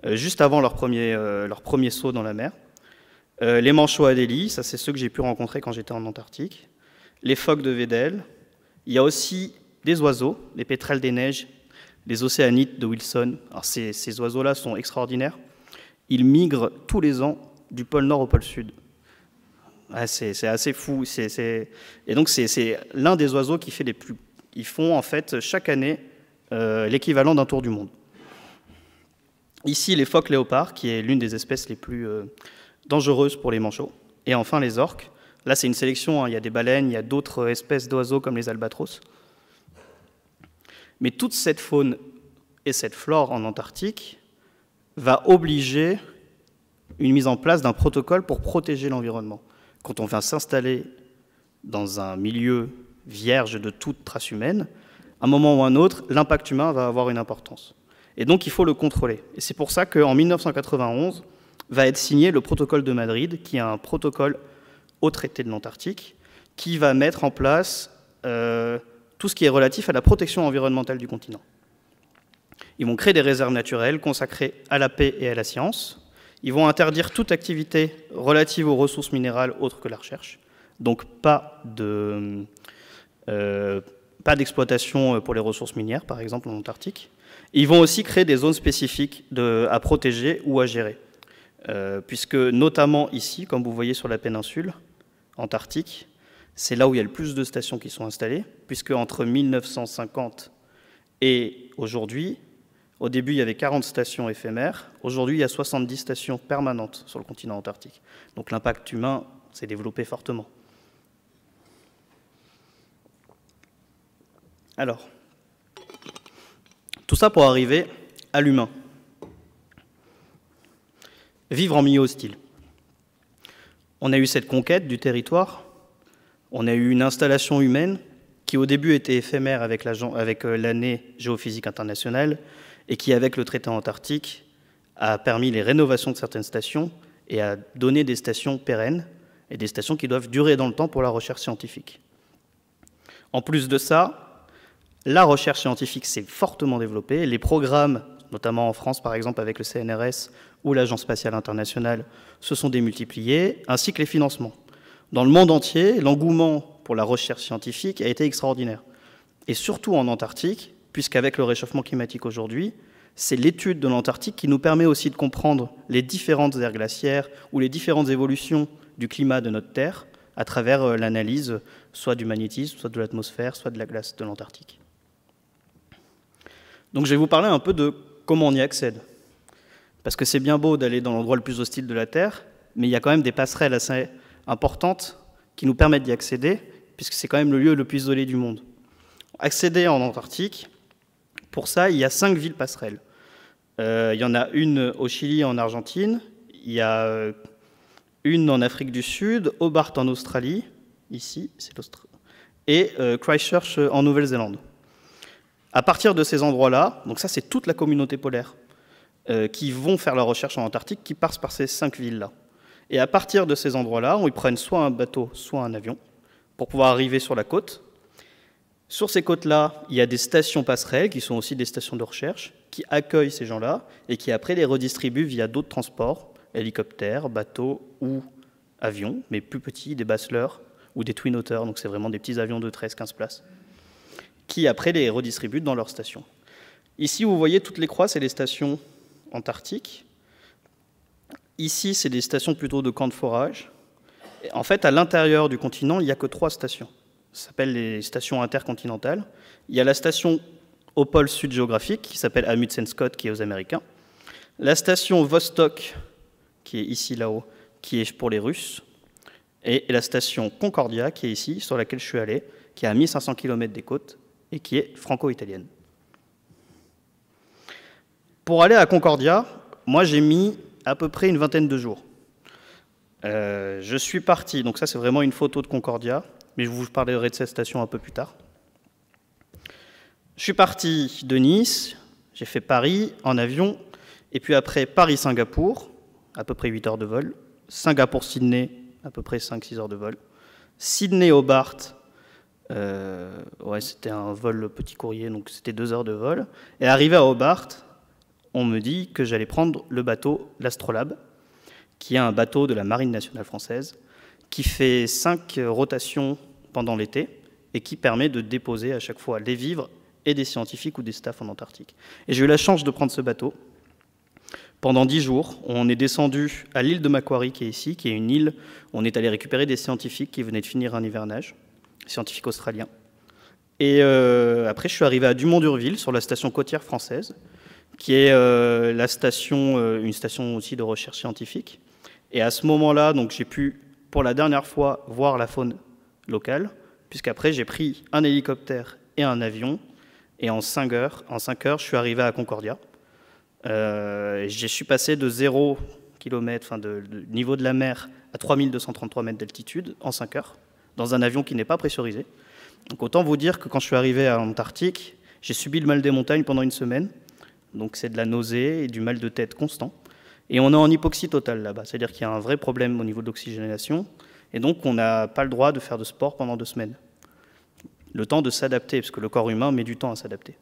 juste avant leur premier saut dans la mer. Les manchots Adélie, ça c'est ceux que j'ai pu rencontrer quand j'étais en Antarctique. Les phoques de Weddell. Il y a aussi des oiseaux, les pétrels des neiges, les océanites de Wilson. Alors ces oiseaux-là sont extraordinaires. Ils migrent tous les ans du pôle Nord au pôle Sud. Ah, c'est assez fou. Et donc c'est l'un des oiseaux qui fait ils font en fait chaque année l'équivalent d'un tour du monde. Ici, les phoques léopards, qui est l'une des espèces les plus dangereuses pour les manchots. Et enfin, les orques. Là, c'est une sélection, hein. Il y a des baleines, il y a d'autres espèces d'oiseaux comme les albatros. Mais toute cette faune et cette flore en Antarctique va obliger une mise en place d'un protocole pour protéger l'environnement. Quand on vient s'installer dans un milieu vierge de toute trace humaine, à un moment ou à un autre, l'impact humain va avoir une importance. Et donc, il faut le contrôler. Et c'est pour ça qu'en 1991 va être signé le protocole de Madrid, qui est un protocole au traité de l'Antarctique, qui va mettre en place tout ce qui est relatif à la protection environnementale du continent. Ils vont créer des réserves naturelles consacrées à la paix et à la science. Ils vont interdire toute activité relative aux ressources minérales autres que la recherche. Donc pas d'exploitation pour les ressources minières, par exemple, en Antarctique. Ils vont aussi créer des zones spécifiques à protéger ou à gérer. Puisque notamment ici, comme vous voyez sur la péninsule antarctique, c'est là où il y a le plus de stations qui sont installées, puisque entre 1950 et aujourd'hui, au début il y avait 40 stations éphémères, aujourd'hui il y a 70 stations permanentes sur le continent antarctique. Donc l'impact humain s'est développé fortement. Alors, tout ça pour arriver à l'humain. Vivre en milieu hostile. On a eu cette conquête du territoire, on a eu une installation humaine qui au début était éphémère avec l'année géophysique internationale et qui, avec le traité antarctique, a permis les rénovations de certaines stations et a donné des stations pérennes et des stations qui doivent durer dans le temps pour la recherche scientifique. En plus de ça, la recherche scientifique s'est fortement développée. Les programmes, notamment en France par exemple avec le CNRS ou l'Agence spatiale internationale, se sont démultipliés, ainsi que les financements. Dans le monde entier, l'engouement pour la recherche scientifique a été extraordinaire. Et surtout en Antarctique, puisqu'avec le réchauffement climatique aujourd'hui, c'est l'étude de l'Antarctique qui nous permet aussi de comprendre les différentes aires glaciaires ou les différentes évolutions du climat de notre Terre à travers l'analyse soit du magnétisme, soit de l'atmosphère, soit de la glace de l'Antarctique. Donc je vais vous parler un peu de comment on y accède. Parce que c'est bien beau d'aller dans l'endroit le plus hostile de la Terre, mais il y a quand même des passerelles assez importantes qui nous permettent d'y accéder, puisque c'est quand même le lieu le plus isolé du monde. Accéder en Antarctique, pour ça, il y a 5 villes passerelles. Il y en a une au Chili, en Argentine, il y a une en Afrique du Sud, Hobart en Australie, ici, c'est l'Australie, et Christchurch en Nouvelle-Zélande. À partir de ces endroits-là, donc ça c'est toute la communauté polaire qui vont faire leur recherche en Antarctique, qui passent par ces 5 villes-là. Et à partir de ces endroits-là, ils prennent soit un bateau, soit un avion, pour pouvoir arriver sur la côte. Sur ces côtes-là, il y a des stations passerelles, qui sont aussi des stations de recherche, qui accueillent ces gens-là, et qui après les redistribuent via d'autres transports, hélicoptères, bateaux ou avions, mais plus petits, des Basslers ou des Twin Otter, donc c'est vraiment des petits avions de 13-15 places, qui après les redistribuent dans leurs stations. Ici, vous voyez toutes les croix, c'est les stations antarctiques. Ici, c'est des stations plutôt de camps de forage. Et en fait, à l'intérieur du continent, il n'y a que 3 stations. Ça s'appelle les stations intercontinentales. Il y a la station au pôle sud géographique, qui s'appelle Amundsen-Scott, qui est aux Américains. La station Vostok, qui est ici, là-haut, qui est pour les Russes. Et la station Concordia, qui est ici, sur laquelle je suis allé, qui est à 1500 km des côtes, et qui est franco-italienne. Pour aller à Concordia, moi j'ai mis à peu près une vingtaine de jours. Je suis parti, donc ça c'est vraiment une photo de Concordia, mais je vous parlerai de cette station un peu plus tard. Je suis parti de Nice, j'ai fait Paris en avion, et puis après Paris-Singapour, à peu près 8 heures de vol, Singapour-Sydney, à peu près 5-6 heures de vol, Sydney-Hobart, c'était un vol petit courrier, donc c'était 2 heures de vol, et arrivé à Hobart, on me dit que j'allais prendre le bateau, l'Astrolabe, qui est un bateau de la Marine nationale française, qui fait 5 rotations pendant l'été et qui permet de déposer à chaque fois des vivres et des scientifiques ou des staffs en Antarctique. Et j'ai eu la chance de prendre ce bateau. Pendant 10 jours, on est descendu à l'île de Macquarie, qui est ici, qui est une île où on est allé récupérer des scientifiques qui venaient de finir un hivernage, scientifiques australiens. Et après, je suis arrivé à Dumont-d'Urville, sur la station côtière française, qui est une station aussi de recherche scientifique. Et à ce moment-là, donc, j'ai pu, pour la dernière fois, voir la faune locale, puisqu'après, j'ai pris un hélicoptère et un avion, et en 5 heures, je suis arrivé à Concordia. Je suis passé de 0 km, enfin de niveau de la mer, à 3233 mètres d'altitude en 5 heures, dans un avion qui n'est pas pressurisé. Donc autant vous dire que quand je suis arrivé à l'Antarctique, j'ai subi le mal des montagnes pendant une semaine. Donc c'est de la nausée et du mal de tête constant. Et on est en hypoxie totale là-bas, c'est-à-dire qu'il y a un vrai problème au niveau de l'oxygénation. Et donc on n'a pas le droit de faire de sport pendant 2 semaines. Le temps de s'adapter, parce que le corps humain met du temps à s'adapter.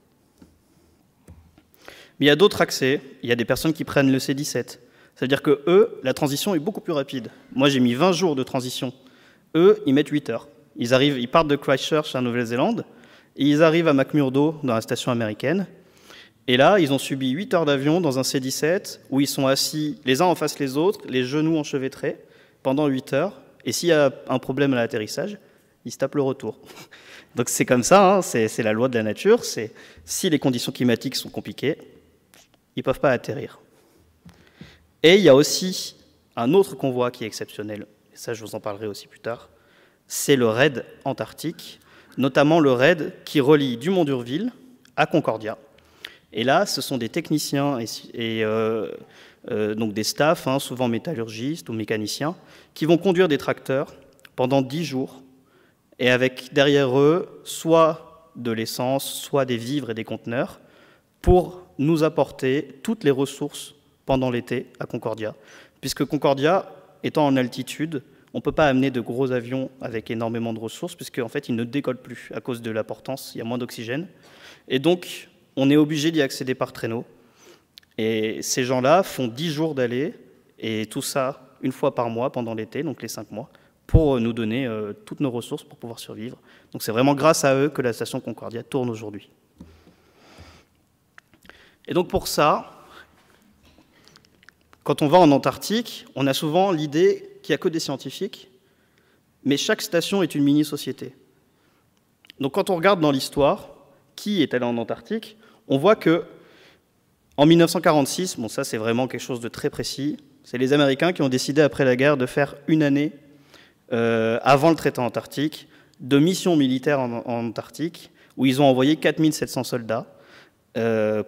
Mais il y a d'autres accès, il y a des personnes qui prennent le C-17. C'est-à-dire que eux, la transition est beaucoup plus rapide. Moi j'ai mis 20 jours de transition. Eux, ils mettent 8 heures. Ils partent de Christchurch en Nouvelle-Zélande, et ils arrivent à McMurdo, dans la station américaine. Et là, ils ont subi 8 heures d'avion dans un C-17, où ils sont assis les uns en face les autres, les genoux enchevêtrés, pendant 8 heures. Et s'il y a un problème à l'atterrissage, ils se tapent le retour. Donc c'est comme ça, hein, c'est la loi de la nature. Si les conditions climatiques sont compliquées, ils ne peuvent pas atterrir. Et il y a aussi un autre convoi qui est exceptionnel, et ça je vous en parlerai aussi plus tard, c'est le raid antarctique, notamment le raid qui relie Dumont-d'Urville à Concordia. Et là, ce sont des techniciens et donc des staffs, hein, souvent métallurgistes ou mécaniciens, qui vont conduire des tracteurs pendant 10 jours, et avec derrière eux soit de l'essence, soit des vivres et des conteneurs, pour nous apporter toutes les ressources pendant l'été à Concordia, puisque Concordia, étant en altitude, on ne peut pas amener de gros avions avec énormément de ressources, puisqu'en fait, ils ne décollent plus à cause de la portance, il y a moins d'oxygène. Et donc, on est obligé d'y accéder par traîneau. Et ces gens-là font 10 jours d'aller, et tout ça une fois par mois pendant l'été, donc les 5 mois, pour nous donner toutes nos ressources pour pouvoir survivre. Donc c'est vraiment grâce à eux que la station Concordia tourne aujourd'hui. Et donc pour ça, quand on va en Antarctique, on a souvent l'idée qu'il n'y a que des scientifiques, mais chaque station est une mini-société. Donc quand on regarde dans l'histoire, qui est allé en Antarctique, on voit que en 1946, bon ça c'est vraiment quelque chose de très précis, c'est les Américains qui ont décidé après la guerre de faire une année, avant le traité antarctique, de missions militaires en Antarctique, où ils ont envoyé 4700 soldats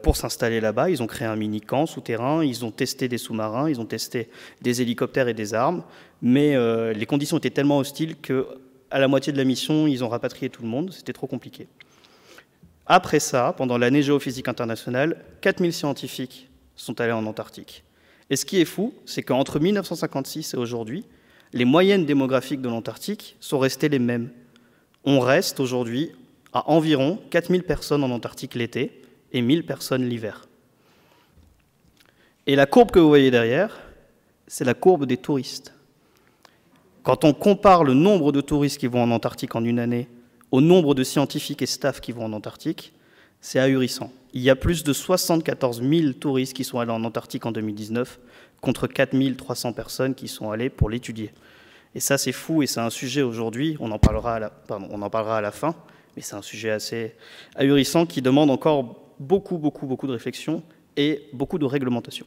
pour s'installer là-bas. Ils ont créé un mini-camp souterrain, ils ont testé des sous-marins, ils ont testé des hélicoptères et des armes, mais les conditions étaient tellement hostiles qu'à la moitié de la mission, ils ont rapatrié tout le monde, c'était trop compliqué. Après ça, pendant l'année géophysique internationale, 4000 scientifiques sont allés en Antarctique. Et ce qui est fou, c'est qu'entre 1956 et aujourd'hui, les moyennes démographiques de l'Antarctique sont restées les mêmes. On reste aujourd'hui à environ 4000 personnes en Antarctique l'été et 1000 personnes l'hiver. Et la courbe que vous voyez derrière, c'est la courbe des touristes. Quand on compare le nombre de touristes qui vont en Antarctique en une année au nombre de scientifiques et staff qui vont en Antarctique, c'est ahurissant. Il y a plus de 74 000 touristes qui sont allés en Antarctique en 2019, contre 4 300 personnes qui sont allées pour l'étudier. Et ça, c'est fou, et c'est un sujet aujourd'hui, on en parlera à la fin, mais c'est un sujet assez ahurissant qui demande encore beaucoup de réflexion et beaucoup de réglementation.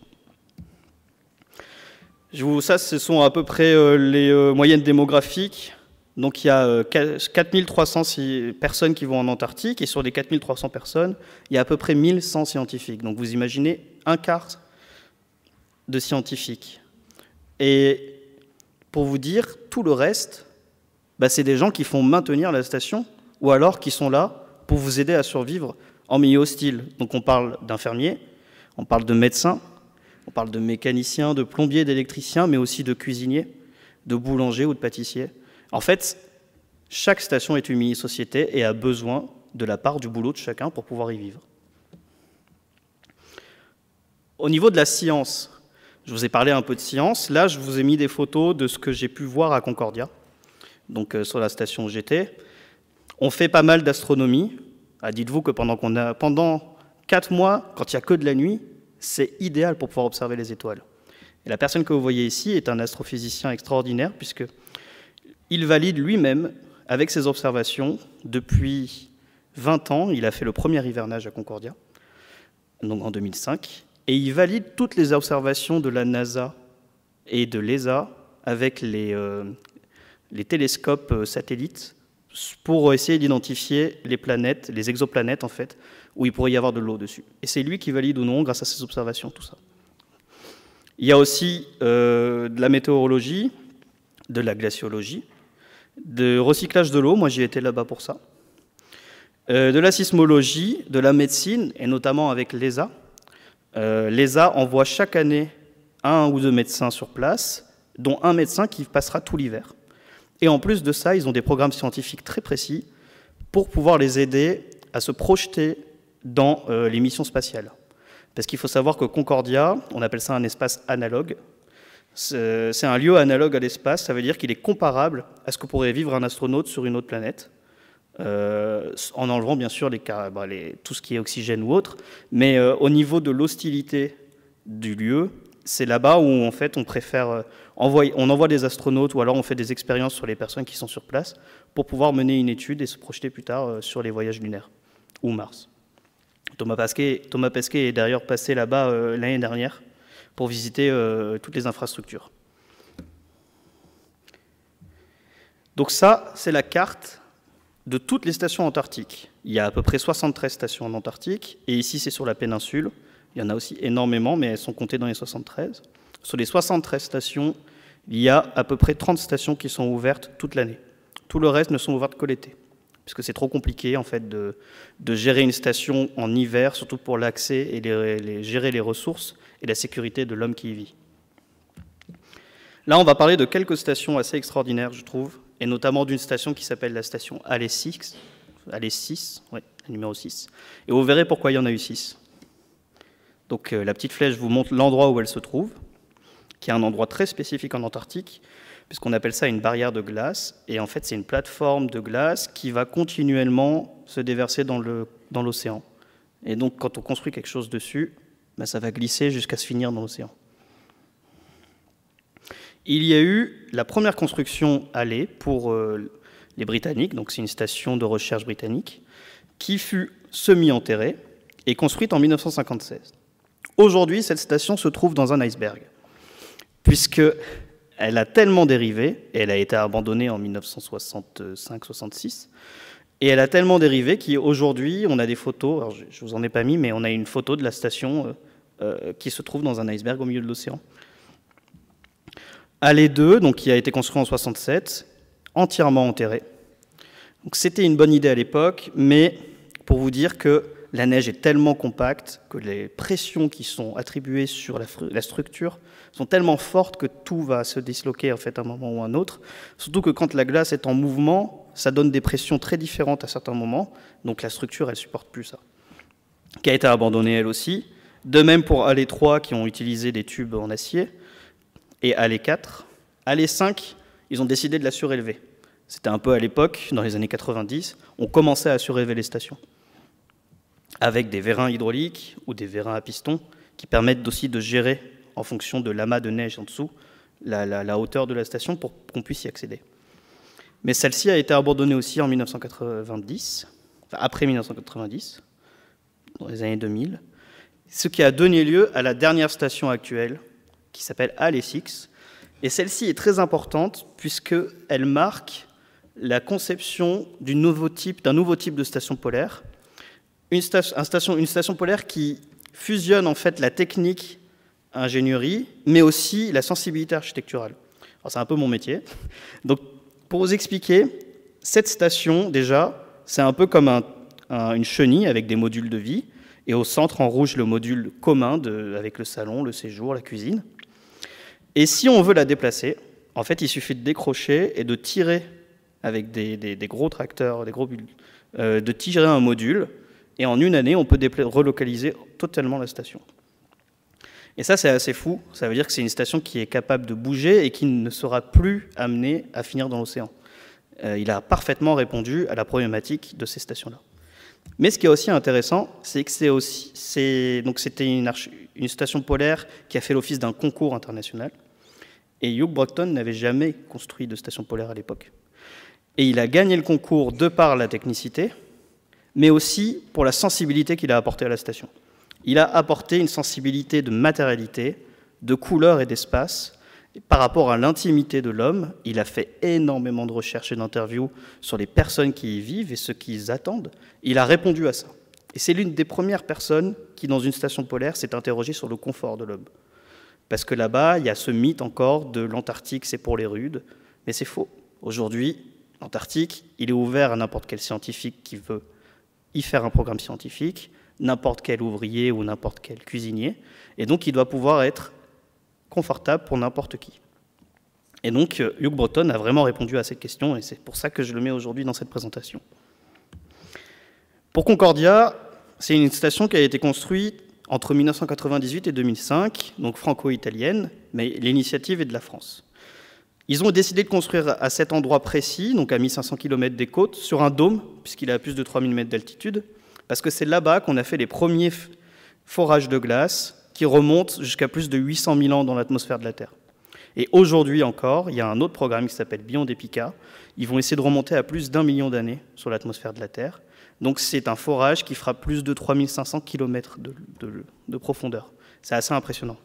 Ça, ce sont à peu près les moyennes démographiques. Donc il y a 4300 personnes qui vont en Antarctique, et sur les 4300 personnes, il y a à peu près 1100 scientifiques. Donc vous imaginez un quart de scientifiques. Et pour vous dire, tout le reste, c'est des gens qui font maintenir la station, ou alors qui sont là pour vous aider à survivre en milieu hostile. Donc on parle d'infirmiers, on parle de médecins, on parle de mécaniciens, de plombiers, d'électriciens, mais aussi de cuisiniers, de boulangers ou de pâtissiers. En fait, chaque station est une mini-société et a besoin de la part du boulot de chacun pour pouvoir y vivre. Au niveau de la science, je vous ai parlé un peu de science. Là, je vous ai mis des photos de ce que j'ai pu voir à Concordia, donc sur la station où j'étais. On fait pas mal d'astronomie. Dites-vous que pendant 4 mois, quand il n'y a que de la nuit, c'est idéal pour pouvoir observer les étoiles. Et la personne que vous voyez ici est un astrophysicien extraordinaire, puisqu'il valide lui-même, avec ses observations, depuis 20 ans, il a fait le premier hivernage à Concordia, donc en 2005, et il valide toutes les observations de la NASA et de l'ESA avec les télescopes satellites pour essayer d'identifier les planètes, les exoplanètes en fait, où il pourrait y avoir de l'eau dessus. Et c'est lui qui valide ou non, grâce à ses observations, tout ça. Il y a aussi de la météorologie, de la glaciologie, de recyclage de l'eau, moi j'y étais là-bas pour ça, de la sismologie, de la médecine, et notamment avec l'ESA. L'ESA envoie chaque année 1 ou 2 médecins sur place, dont un médecin qui passera tout l'hiver. Et en plus de ça, ils ont des programmes scientifiques très précis pour pouvoir les aider à se projeter dans les missions spatiales. Parce qu'il faut savoir que Concordia, on appelle ça un espace analogue. C'est un lieu analogue à l'espace, ça veut dire qu'il est comparable à ce que pourrait vivre un astronaute sur une autre planète, en enlevant bien sûr tout ce qui est oxygène ou autre, mais au niveau de l'hostilité du lieu, c'est là-bas où en fait on préfère on envoie des astronautes ou alors on fait des expériences sur les personnes qui sont sur place pour pouvoir mener une étude et se projeter plus tard sur les voyages lunaires ou Mars. Thomas Pesquet est d'ailleurs passé là-bas l'année dernière pour visiter toutes les infrastructures. Donc ça, c'est la carte de toutes les stations antarctiques. Il y a à peu près 73 stations en Antarctique, et ici c'est sur la péninsule. Il y en a aussi énormément, mais elles sont comptées dans les 73. Sur les 73 stations, il y a à peu près 30 stations qui sont ouvertes toute l'année. Tout le reste ne sont ouvertes que l'été. puisque c'est trop compliqué en fait de gérer une station en hiver, surtout pour l'accès et gérer les ressources et la sécurité de l'homme qui y vit. Là, on va parler de quelques stations assez extraordinaires, je trouve, et notamment d'une station qui s'appelle la station Allée 6, ouais, la numéro 6, et vous verrez pourquoi il y en a eu 6. Donc la petite flèche vous montre l'endroit où elle se trouve, qui est un endroit très spécifique en Antarctique, puisqu'on appelle ça une barrière de glace, et en fait c'est une plateforme de glace qui va continuellement se déverser dans l'océan. Et donc quand on construit quelque chose dessus, ben, ça va glisser jusqu'à se finir dans l'océan. Il y a eu la première construction Allée pour les Britanniques, donc c'est une station de recherche britannique, qui fut semi-enterrée et construite en 1956. Aujourd'hui, cette station se trouve dans un iceberg, puisqu'elle a tellement dérivé, et elle a été abandonnée en 1965-66, et elle a tellement dérivé qu'aujourd'hui, on a des photos, alors je ne vous en ai pas mis, mais on a une photo de la station qui se trouve dans un iceberg au milieu de l'océan. Allée 2, donc, qui a été construit en 67, entièrement enterrée. Donc, c'était une bonne idée à l'époque, mais pour vous dire que la neige est tellement compacte que les pressions qui sont attribuées sur la structure sont tellement fortes que tout va se disloquer en fait, à un moment ou à un autre. Surtout que quand la glace est en mouvement, ça donne des pressions très différentes à certains moments, donc la structure, elle ne supporte plus ça. Qui a été abandonnée elle aussi. De même pour Allée 3, qui ont utilisé des tubes en acier, et Allée 4. Allée 5, ils ont décidé de la surélever. C'était un peu à l'époque, dans les années 90, on commençait à surélever les stations, avec des vérins hydrauliques ou des vérins à piston, qui permettent aussi de gérer, en fonction de l'amas de neige en dessous, la hauteur de la station pour qu'on puisse y accéder. Mais celle-ci a été abandonnée aussi en 1990, enfin après 1990, dans les années 2000, ce qui a donné lieu à la dernière station actuelle, qui s'appelle Allée 6. Et celle-ci est très importante puisqu'elle marque la conception d'un nouveau type de station polaire. Une station polaire qui fusionne en fait la technique, ingénierie, mais aussi la sensibilité architecturale. Alors, c'est un peu mon métier. Donc, pour vous expliquer, cette station, déjà, c'est un peu comme une chenille avec des modules de vie, et au centre, en rouge, le module commun avec le salon, le séjour, la cuisine. Et si on veut la déplacer, en fait, il suffit de décrocher et de tirer avec des gros tracteurs, de tirer un module, et en une année, on peut relocaliser totalement la station. Et ça, c'est assez fou. Ça veut dire que c'est une station qui est capable de bouger et qui ne sera plus amenée à finir dans l'océan. Il a parfaitement répondu à la problématique de ces stations-là. Mais ce qui est aussi intéressant, c'est que c'était une station polaire qui a fait l'office d'un concours international. Et Hugh Broughton n'avait jamais construit de station polaire à l'époque. Et il a gagné le concours de par la technicité, mais aussi pour la sensibilité qu'il a apportée à la station. Il a apporté une sensibilité de matérialité, de couleur et d'espace. Par rapport à l'intimité de l'homme, il a fait énormément de recherches et d'interviews sur les personnes qui y vivent et ce qu'ils attendent. Il a répondu à ça. Et c'est l'une des premières personnes qui, dans une station polaire, s'est interrogée sur le confort de l'homme. Parce que là-bas, il y a ce mythe encore de l'Antarctique, c'est pour les rudes. Mais c'est faux. Aujourd'hui, l'Antarctique, il est ouvert à n'importe quel scientifique qui veut y faire un programme scientifique, n'importe quel ouvrier ou n'importe quel cuisinier. Et donc, il doit pouvoir être confortable pour n'importe qui. Et donc, Hugh Broughton a vraiment répondu à cette question, et c'est pour ça que je le mets aujourd'hui dans cette présentation. Pour Concordia, c'est une station qui a été construite entre 1998 et 2005, donc franco-italienne, mais l'initiative est de la France. Ils ont décidé de construire à cet endroit précis, donc à 1500 km des côtes, sur un dôme, puisqu'il est à plus de 3000 mètres d'altitude, parce que c'est là-bas qu'on a fait les premiers forages de glace qui remontent jusqu'à plus de 800 000 ans dans l'atmosphère de la Terre. Et aujourd'hui encore, il y a un autre programme qui s'appelle Beyond Epica. Ils vont essayer de remonter à plus d'1 million d'années sur l'atmosphère de la Terre. Donc c'est un forage qui fera plus de 3500 km de profondeur. C'est assez impressionnant.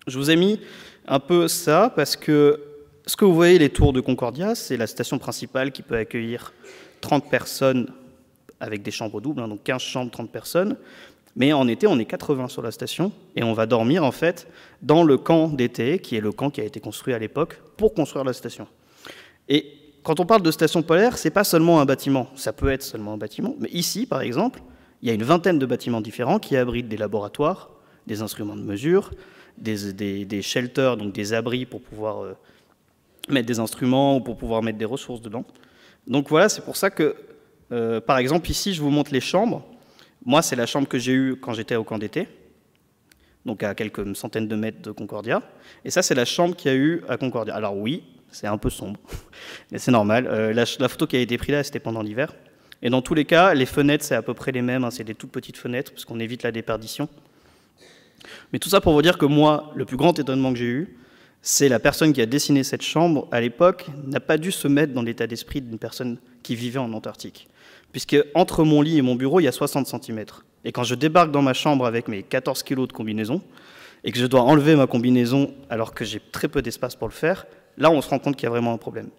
Je vous ai mis un peu ça parce que ce que vous voyez, les tours de Concordia, c'est la station principale qui peut accueillir 30 personnes avec des chambres doubles, donc 15 chambres, 30 personnes. Mais en été, on est 80 sur la station et on va dormir en fait dans le camp d'été, qui est le camp qui a été construit à l'époque pour construire la station. Et quand on parle de station polaire, ce n'est pas seulement un bâtiment. Ça peut être seulement un bâtiment. Mais ici, par exemple, il y a une vingtaine de bâtiments différents qui abritent des laboratoires, des instruments de mesure, des shelters, donc des abris pour pouvoir mettre des instruments ou pour pouvoir mettre des ressources dedans. Donc voilà, c'est pour ça que, par exemple, ici, je vous montre les chambres. Moi, c'est la chambre que j'ai eue quand j'étais au camp d'été, donc à quelques centaines de mètres de Concordia. Et ça, c'est la chambre qu'il y a eu à Concordia. Alors oui, c'est un peu sombre, mais c'est normal. La photo qui a été prise là, c'était pendant l'hiver. Et dans tous les cas, les fenêtres, c'est à peu près les mêmes. Hein, c'est des toutes petites fenêtres, parce qu'on évite la déperdition. Mais tout ça pour vous dire que moi, le plus grand étonnement que j'ai eu, c'est la personne qui a dessiné cette chambre, à l'époque, n'a pas dû se mettre dans l'état d'esprit d'une personne qui vivait en Antarctique. Puisque entre mon lit et mon bureau, il y a 60 cm. Et quand je débarque dans ma chambre avec mes 14 kilos de combinaison, et que je dois enlever ma combinaison alors que j'ai très peu d'espace pour le faire, là, on se rend compte qu'il y a vraiment un problème.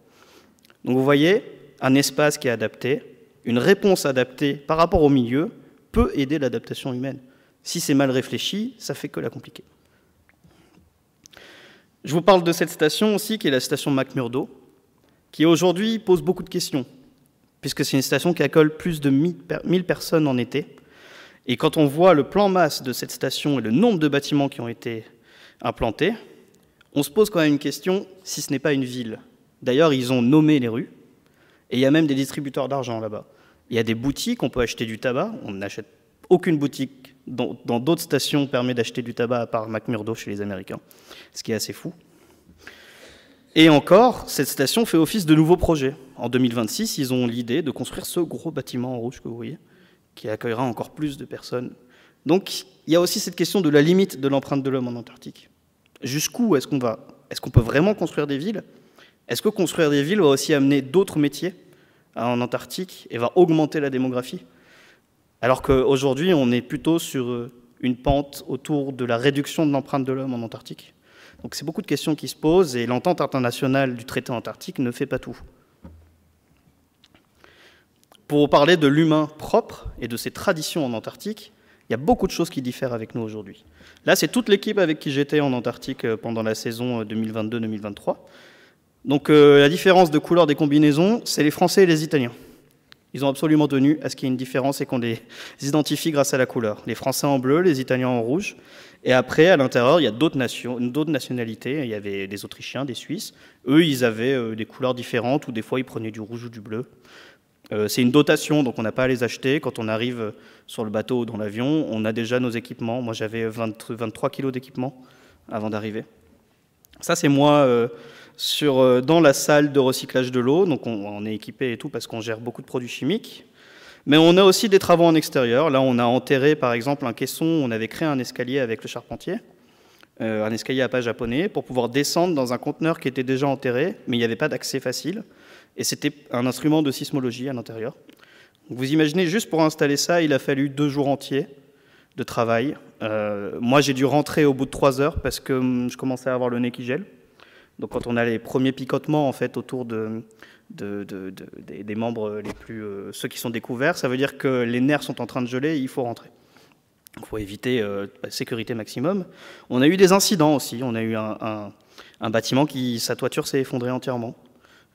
Donc vous voyez, un espace qui est adapté, une réponse adaptée par rapport au milieu, peut aider l'adaptation humaine. Si c'est mal réfléchi, ça fait que la compliquer. Je vous parle de cette station aussi, qui est la station McMurdo, qui aujourd'hui pose beaucoup de questions, puisque c'est une station qui accueille plus de 1000 personnes en été. Et quand on voit le plan masse de cette station et le nombre de bâtiments qui ont été implantés, on se pose quand même une question, si ce n'est pas une ville. D'ailleurs, ils ont nommé les rues, et il y a même des distributeurs d'argent là-bas. Il y a des boutiques, on peut acheter du tabac, on n'achète aucune boutique dans d'autres stations permet d'acheter du tabac à part McMurdo chez les Américains, ce qui est assez fou. Et encore, cette station fait office de nouveau projet. En 2026, ils ont l'idée de construire ce gros bâtiment en rouge que vous voyez, qui accueillera encore plus de personnes. Donc, il y a aussi cette question de la limite de l'empreinte de l'homme en Antarctique. Jusqu'où est-ce qu'on va? Est-ce qu'on peut vraiment construire des villes? Est-ce que construire des villes va aussi amener d'autres métiers en Antarctique et va augmenter la démographie? Alors qu'aujourd'hui, on est plutôt sur une pente autour de la réduction de l'empreinte de l'homme en Antarctique. Donc c'est beaucoup de questions qui se posent et l'entente internationale du traité antarctique ne fait pas tout. Pour parler de l'humain propre et de ses traditions en Antarctique, il y a beaucoup de choses qui diffèrent avec nous aujourd'hui. Là, c'est toute l'équipe avec qui j'étais en Antarctique pendant la saison 2022-2023. Donc la différence de couleur des combinaisons, c'est les Français et les Italiens. Ils ont absolument tenu à ce qu'il y ait une différence et qu'on les identifie grâce à la couleur. Les Français en bleu, les Italiens en rouge. Et après, à l'intérieur, il y a d'autres nationalités. Il y avait des Autrichiens, des Suisses. Eux, ils avaient des couleurs différentes ou des fois, ils prenaient du rouge ou du bleu. C'est une dotation, donc on n'a pas à les acheter. Quand on arrive sur le bateau ou dans l'avion, on a déjà nos équipements. Moi, j'avais 23 kilos d'équipement avant d'arriver. Ça, c'est moi dans la salle de recyclage de l'eau. Donc, on est équipé et tout parce qu'on gère beaucoup de produits chimiques. Mais on a aussi des travaux en extérieur. Là, on a enterré, par exemple, un caisson. On avait créé un escalier avec le charpentier, un escalier à pas japonais, pour pouvoir descendre dans un conteneur qui était déjà enterré, mais il n'y avait pas d'accès facile. Et c'était un instrument de sismologie à l'intérieur. Vous imaginez, juste pour installer ça, il a fallu 2 jours entiers de travail. Moi, j'ai dû rentrer au bout de 3 heures parce que je commençais à avoir le nez qui gèle. Donc, quand on a les premiers picotements en fait, autour des membres les plus, ceux qui sont découverts, ça veut dire que les nerfs sont en train de geler et il faut rentrer. Il faut éviter la sécurité maximum. On a eu des incidents aussi. On a eu un bâtiment sa toiture s'est effondrée entièrement.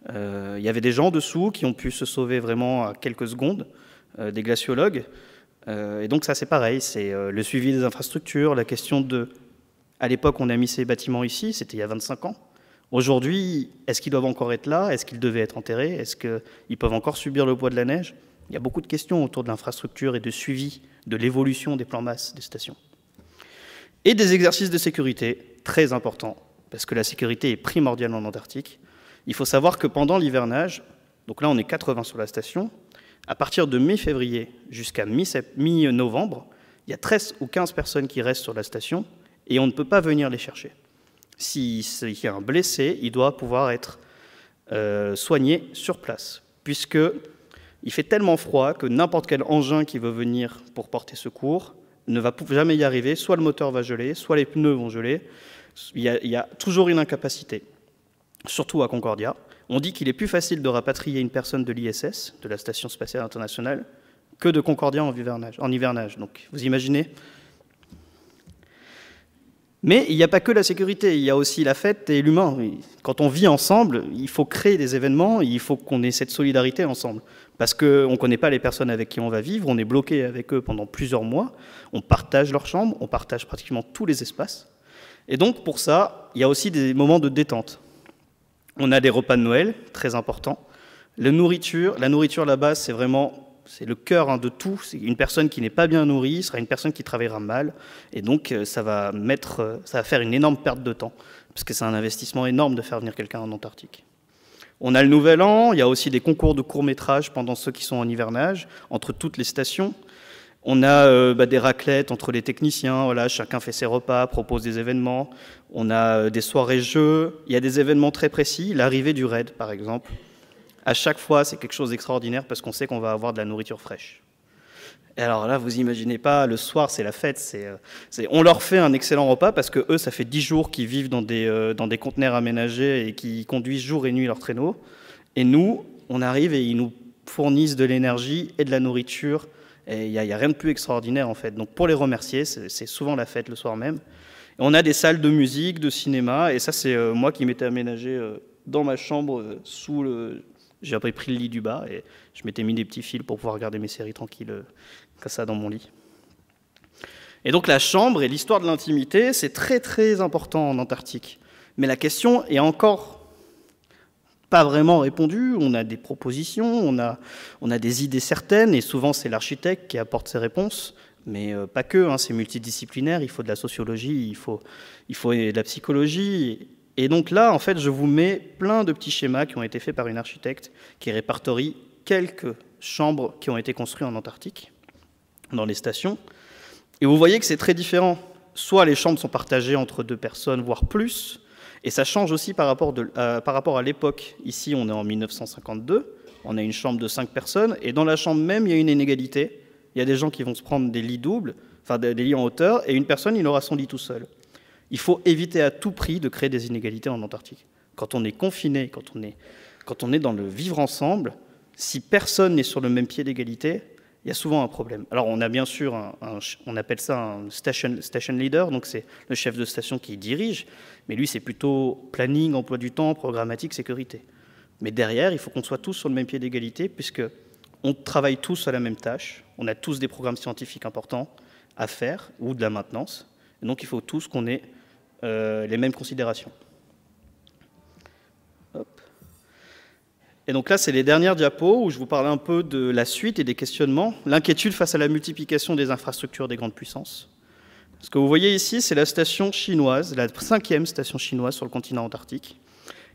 Il y avait des gens dessous qui ont pu se sauver vraiment à quelques secondes, des glaciologues. Et donc ça, c'est pareil. C'est le suivi des infrastructures, la question de... À l'époque, on a mis ces bâtiments ici, c'était il y a 25 ans. Aujourd'hui, est-ce qu'ils doivent encore être là? Est-ce qu'ils devaient être enterrés? Est-ce qu'ils peuvent encore subir le poids de la neige? Il y a beaucoup de questions autour de l'infrastructure et de suivi de l'évolution des plans masse des stations. Et des exercices de sécurité très importants, parce que la sécurité est primordiale en Antarctique. Il faut savoir que pendant l'hivernage, donc là on est 80 sur la station, à partir de mi-février jusqu'à mi-novembre, il y a 13 ou 15 personnes qui restent sur la station et on ne peut pas venir les chercher. S'il y a un blessé, il doit pouvoir être soigné sur place, puisqu'il fait tellement froid que n'importe quel engin qui veut venir pour porter secours ne va jamais y arriver. Soit le moteur va geler, soit les pneus vont geler. Il y a toujours une incapacité, surtout à Concordia. On dit qu'il est plus facile de rapatrier une personne de l'ISS, de la Station spatiale internationale, que de Concordia en hivernage. Donc, vous imaginez. Mais il n'y a pas que la sécurité, il y a aussi la fête et l'humain. Quand on vit ensemble, il faut créer des événements, il faut qu'on ait cette solidarité ensemble. Parce qu'on ne connaît pas les personnes avec qui on va vivre, on est bloqué avec eux pendant plusieurs mois, on partage leur chambre, on partage pratiquement tous les espaces. Et donc pour ça, il y a aussi des moments de détente. On a des repas de Noël, très importants. La nourriture là-bas, c'est le cœur de tout. C'est une personne qui n'est pas bien nourrie sera une personne qui travaillera mal. Et donc, ça va faire une énorme perte de temps, parce que c'est un investissement énorme de faire venir quelqu'un en Antarctique. On a le Nouvel An, il y a aussi des concours de courts-métrages pendant ceux qui sont en hivernage, entre toutes les stations. On a des raclettes entre les techniciens, voilà, chacun fait ses repas, propose des événements. On a des soirées-jeux, il y a des événements très précis, l'arrivée du raid par exemple. À chaque fois, c'est quelque chose d'extraordinaire parce qu'on sait qu'on va avoir de la nourriture fraîche. Et alors là, vous imaginez pas, le soir, c'est la fête. On leur fait un excellent repas parce que eux, ça fait 10 jours qu'ils vivent dans des conteneurs aménagés et qui conduisent jour et nuit leur traîneau. Et nous, on arrive et ils nous fournissent de l'énergie et de la nourriture. Et il n'y a rien de plus extraordinaire en fait. Donc pour les remercier, c'est souvent la fête le soir même. Et on a des salles de musique, de cinéma, et ça c'est moi qui m'étais aménagé dans ma chambre J'ai après pris le lit du bas et je m'étais mis des petits fils pour pouvoir regarder mes séries tranquilles comme ça dans mon lit. Et donc la chambre et l'histoire de l'intimité, c'est très très important en Antarctique. Mais la question est encore pas vraiment répondue. On a des propositions, on a des idées certaines, et souvent c'est l'architecte qui apporte ses réponses, mais pas que, c'est multidisciplinaire, il faut de la sociologie, il faut de la psychologie. Et donc là, en fait, je vous mets plein de petits schémas qui ont été faits par une architecte qui répertorie quelques chambres qui ont été construites en Antarctique, dans les stations. Et vous voyez que c'est très différent. Soit les chambres sont partagées entre 2 personnes, voire plus, et ça change aussi par rapport à l'époque. Ici, on est en 1952, on a une chambre de 5 personnes, et dans la chambre même, il y a une inégalité. Il y a des gens qui vont se prendre des lits doubles, enfin des lits en hauteur, et une personne, il aura son lit tout seul. Il faut éviter à tout prix de créer des inégalités en Antarctique. Quand on est confiné, quand on est dans le vivre ensemble, si personne n'est sur le même pied d'égalité, il y a souvent un problème. Alors on a bien sûr, on appelle ça un station leader, donc c'est le chef de station qui dirige, mais lui c'est plutôt planning, emploi du temps, programmatique, sécurité. Mais derrière, il faut qu'on soit tous sur le même pied d'égalité, puisqu'on travaille tous à la même tâche, on a tous des programmes scientifiques importants à faire, ou de la maintenance, et donc il faut tous qu'on ait les mêmes considérations. Hop. Et donc là, c'est les dernières diapos où je vous parlais un peu de la suite et des questionnements. L'inquiétude face à la multiplication des infrastructures des grandes puissances. Ce que vous voyez ici, c'est la station chinoise, la 5e station chinoise sur le continent antarctique,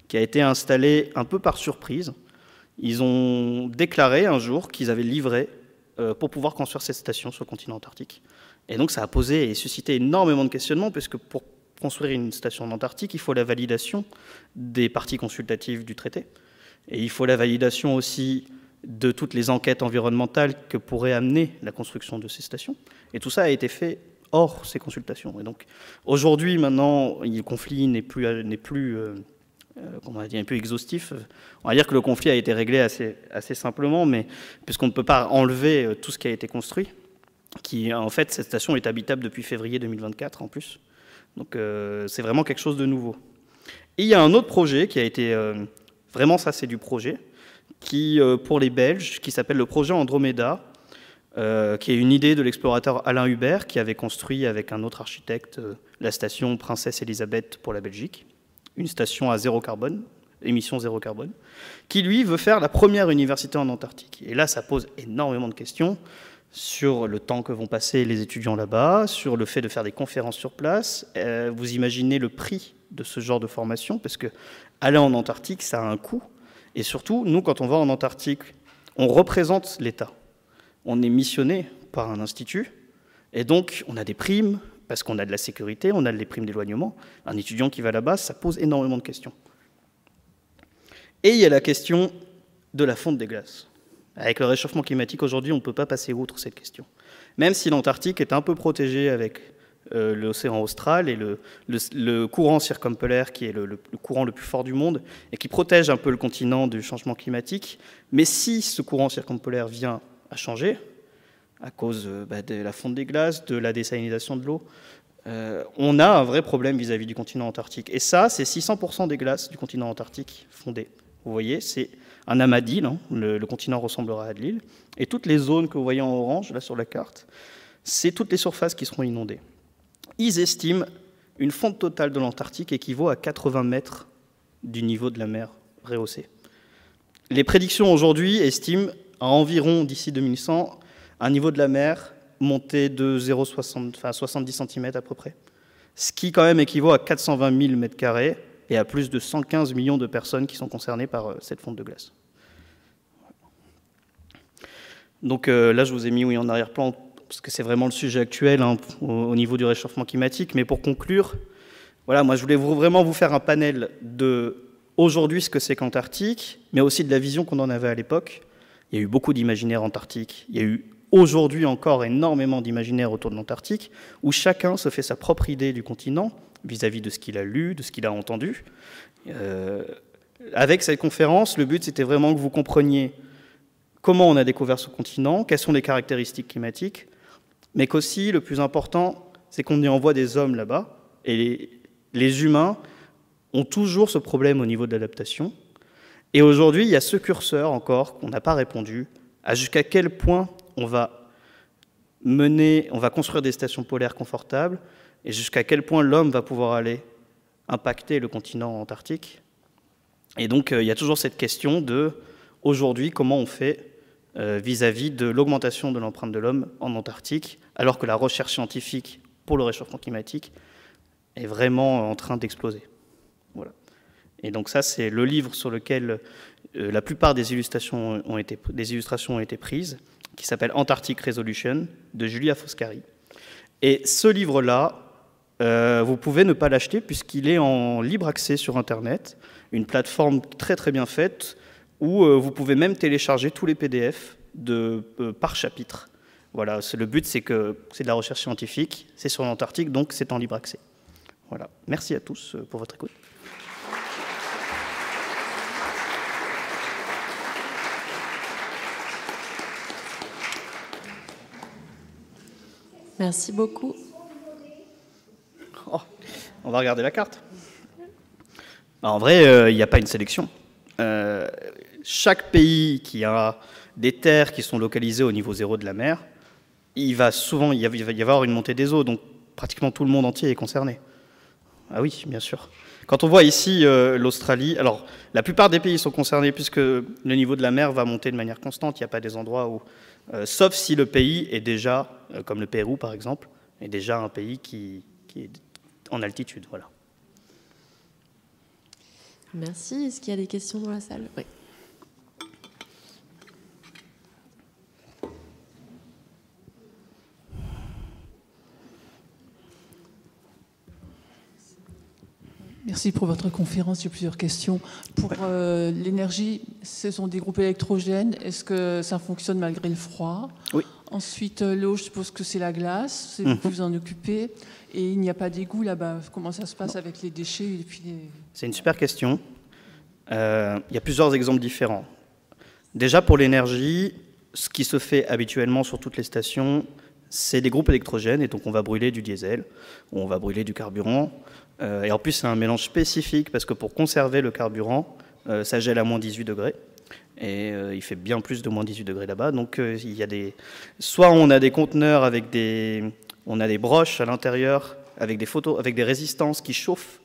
qui a été installée un peu par surprise. Ils ont déclaré un jour qu'ils avaient livré pour pouvoir construire cette station sur le continent antarctique. Et donc ça a posé et suscité énormément de questionnements, puisque pour construire une station en Antarctique, il faut la validation des parties consultatives du traité. Et il faut la validation aussi de toutes les enquêtes environnementales que pourrait amener la construction de ces stations. Et tout ça a été fait hors ces consultations. Et donc aujourd'hui, maintenant, le conflit n'est plus exhaustif. On va dire que le conflit a été réglé assez simplement, mais puisqu'on ne peut pas enlever tout ce qui a été construit, en fait, cette station est habitable depuis février 2024 en plus. Donc c'est vraiment quelque chose de nouveau. Et il y a un autre projet qui a été... vraiment, ça, c'est du projet, pour les Belges, qui s'appelle le projet Andromeda, qui est une idée de l'explorateur Alain Hubert, qui avait construit avec un autre architecte la station Princesse Elisabeth pour la Belgique, une station à zéro carbone, émission zéro carbone, qui, lui, veut faire la première université en Antarctique. Et là, ça pose énormément de questions sur le temps que vont passer les étudiants là-bas, sur le fait de faire des conférences sur place. Vous imaginez le prix de ce genre de formation, parce que aller en Antarctique, ça a un coût. Et surtout, nous, quand on va en Antarctique, on représente l'État. On est missionné par un institut, et donc on a des primes, parce qu'on a de la sécurité, on a des primes d'éloignement. Un étudiant qui va là-bas, ça pose énormément de questions. Et il y a la question de la fonte des glaces. Avec le réchauffement climatique, aujourd'hui, on ne peut pas passer outre cette question. Même si l'Antarctique est un peu protégée avec l'océan austral et le courant circumpolaire, qui est le courant le plus fort du monde, et qui protège un peu le continent du changement climatique. Mais si ce courant circumpolaire vient à changer, à cause de la fonte des glaces, de la désalinisation de l'eau, on a un vrai problème vis-à-vis du continent antarctique. Et ça, c'est 600% des glaces du continent antarctique fondées. Vous voyez, c'est un amas d'îles, hein, le continent ressemblera à de l'île. Et toutes les zones que vous voyez en orange, là sur la carte, c'est toutes les surfaces qui seront inondées. Ils estiment une fonte totale de l'Antarctique équivaut à 80 mètres du niveau de la mer rehaussée. Les prédictions aujourd'hui estiment à environ, d'ici 2100, un niveau de la mer monté de 70 cm à peu près. Ce qui quand même équivaut à 420 000 m² et à plus de 115 millions de personnes qui sont concernées par cette fonte de glace. Donc là, je vous ai mis oui, en arrière-plan, parce que c'est vraiment le sujet actuel hein, au niveau du réchauffement climatique. Mais pour conclure, voilà, moi je voulais vraiment vous faire un panel de aujourd'hui ce que c'est qu'Antarctique, mais aussi de la vision qu'on en avait à l'époque. Il y a eu beaucoup d'imaginaire antarctique, il y a eu aujourd'hui encore énormément d'imaginaire autour de l'Antarctique, où chacun se fait sa propre idée du continent, vis-à-vis de ce qu'il a lu, de ce qu'il a entendu. Avec cette conférence, le but c'était vraiment que vous compreniez comment on a découvert ce continent, quelles sont les caractéristiques climatiques, mais qu'aussi, le plus important, c'est qu'on y envoie des hommes là-bas, et les humains ont toujours ce problème au niveau de l'adaptation. Et aujourd'hui, il y a ce curseur encore qu'on n'a pas répondu, à jusqu'à quel point on va construire des stations polaires confortables, et jusqu'à quel point l'homme va pouvoir aller impacter le continent antarctique. Et donc, il y a toujours cette question de, aujourd'hui, comment on fait vis-à-vis de l'augmentation de l'empreinte de l'homme en Antarctique, alors que la recherche scientifique pour le réchauffement climatique est vraiment en train d'exploser. Voilà. Et donc ça, c'est le livre sur lequel la plupart des illustrations ont été prises, qui s'appelle Antarctic Resolution, de Julia Foscari. Et ce livre-là, vous pouvez ne pas l'acheter puisqu'il est en libre accès sur Internet, une plateforme très très bien faite, où vous pouvez même télécharger tous les PDF par chapitre. Voilà, le but c'est que c'est de la recherche scientifique, c'est sur l'Antarctique, donc c'est en libre accès. Voilà, merci à tous pour votre écoute. Merci beaucoup. Oh, on va regarder la carte. En vrai, il n'y a pas une sélection. Chaque pays qui a des terres qui sont localisées au niveau zéro de la mer, il va y avoir une montée des eaux, donc pratiquement tout le monde entier est concerné. Ah oui, bien sûr. Quand on voit ici l'Australie, alors la plupart des pays sont concernés puisque le niveau de la mer va monter de manière constante, il n'y a pas des endroits où... sauf si le pays est déjà, comme le Pérou par exemple, est déjà un pays qui est en altitude. Voilà. Merci. Est-ce qu'il y a des questions dans la salle? Oui. Merci pour votre conférence. J'ai plusieurs questions. Pour l'énergie, ce sont des groupes électrogènes. Est-ce que ça fonctionne malgré le froid? Oui. Ensuite, l'eau, je suppose que c'est la glace. C'est vous qui vous en occupez. Et il n'y a pas d'égout là-bas. Comment ça se passe avec les déchets et puis C'est une super question. Il y a plusieurs exemples différents. Déjà, pour l'énergie, ce qui se fait habituellement sur toutes les stations, c'est des groupes électrogènes. Et donc, on va brûler du diesel ou on va brûler du carburant. Et en plus, c'est un mélange spécifique parce que pour conserver le carburant, ça gèle à moins 18 degrés. Et il fait bien plus de moins 18 degrés là-bas. Donc, il y a soit on a des conteneurs avec on a des broches à l'intérieur avec des résistances qui chauffent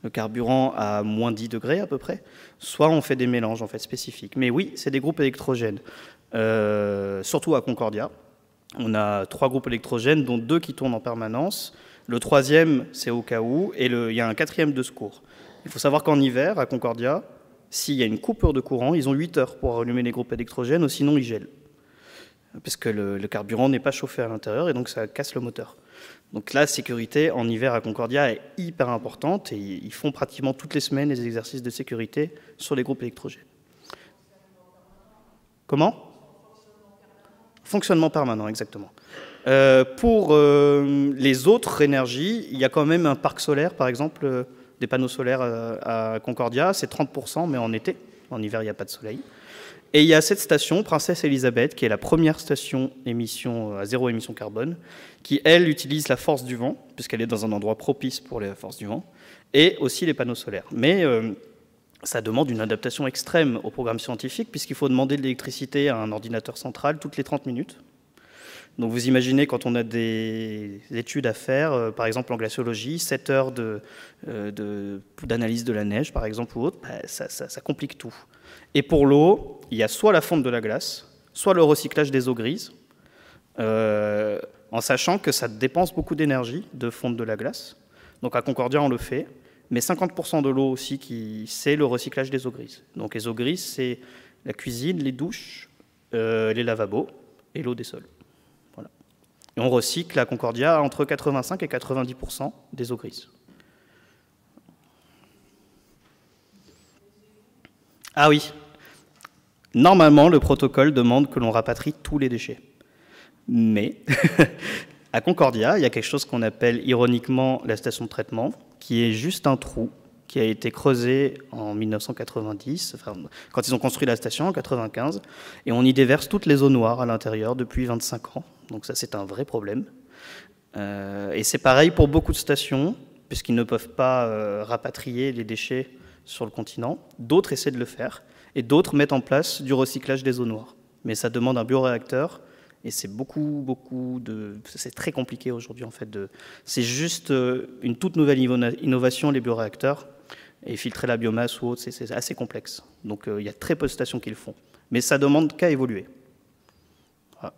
le carburant à moins 10 degrés à peu près, soit on fait des mélanges en fait spécifiques. Mais oui, c'est des groupes électrogènes. Surtout à Concordia, on a 3 groupes électrogènes, dont 2 qui tournent en permanence. Le 3e, c'est au cas où, et il y a un 4e de secours. Il faut savoir qu'en hiver, à Concordia, s'il y a une coupure de courant, ils ont 8 heures pour allumer les groupes électrogènes, ou sinon ils gèlent. Parce que le carburant n'est pas chauffé à l'intérieur, et donc ça casse le moteur. Donc la sécurité en hiver à Concordia est hyper importante, et ils font pratiquement toutes les semaines des exercices de sécurité sur les groupes électrogènes. Comment ? Fonctionnement permanent, exactement. Pour les autres énergies, il y a quand même un parc solaire, par exemple, des panneaux solaires à Concordia, c'est 30%, mais en été. En hiver, il n'y a pas de soleil. Et il y a cette station, Princesse Elisabeth, qui est la première station à zéro émission carbone, qui, elle, utilise la force du vent, puisqu'elle est dans un endroit propice pour la force du vent, et aussi les panneaux solaires. Mais ça demande une adaptation extrême au programme scientifique, puisqu'il faut demander de l'électricité à un ordinateur central toutes les 30 minutes. Donc vous imaginez, quand on a des études à faire, par exemple en glaciologie, 7 heures d'analyse de la neige, par exemple, ou autre, ça complique tout. Et pour l'eau, il y a soit la fonte de la glace, soit le recyclage des eaux grises, en sachant que ça dépense beaucoup d'énergie de fonte de la glace. Donc à Concordia, on le fait. Mais 50% de l'eau aussi, c'est le recyclage des eaux grises. Donc les eaux grises, c'est la cuisine, les douches, les lavabos et l'eau des sols. Voilà. Et on recycle à Concordia entre 85 et 90% des eaux grises. Ah oui. Normalement, le protocole demande que l'on rapatrie tous les déchets. Mais à Concordia, il y a quelque chose qu'on appelle ironiquement la station de traitement, qui est juste un trou qui a été creusé en 1990, enfin, quand ils ont construit la station en 1995, et on y déverse toutes les eaux noires à l'intérieur depuis 25 ans. Donc ça, c'est un vrai problème. Et c'est pareil pour beaucoup de stations, puisqu'ils ne peuvent pas rapatrier les déchets sur le continent. D'autres essaient de le faire, et d'autres mettent en place du recyclage des eaux noires. Mais ça demande un bioréacteur, et c'est c'est très compliqué aujourd'hui en fait. C'est juste une toute nouvelle innovation, les bioréacteurs, et filtrer la biomasse ou autre, c'est assez complexe. Donc il y a très peu de stations qui le font, mais ça demande qu'à évoluer. Voilà.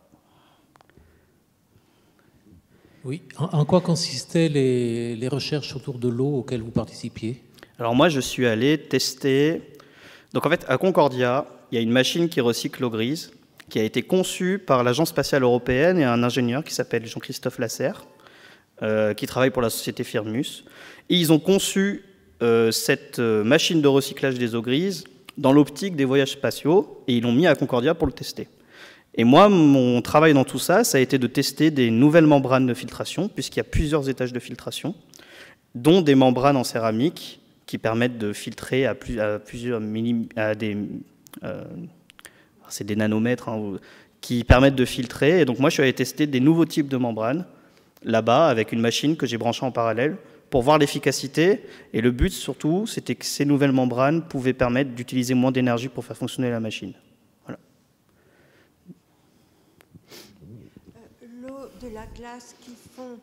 Oui. En quoi consistaient les recherches autour de l'eau auxquelles vous participiez? Alors moi, je suis allé tester. Donc en fait, à Concordia, il y a une machine qui recycle l'eau grise, qui a été conçu par l'Agence spatiale européenne et un ingénieur qui s'appelle Jean-Christophe Lasserre, qui travaille pour la société Firmus. Et ils ont conçu cette machine de recyclage des eaux grises dans l'optique des voyages spatiaux, et ils l'ont mis à Concordia pour le tester. Et moi, mon travail dans tout ça, ça a été de tester des nouvelles membranes de filtration, puisqu'il y a plusieurs étages de filtration, dont des membranes en céramique qui permettent de filtrer à plusieurs c'est des nanomètres, hein, qui permettent de filtrer. Et donc moi, je suis allé tester des nouveaux types de membranes, là-bas, avec une machine que j'ai branchée en parallèle, pour voir l'efficacité. Et le but, surtout, c'était que ces nouvelles membranes pouvaient permettre d'utiliser moins d'énergie pour faire fonctionner la machine. Voilà. L'eau de la glace qu'ils font,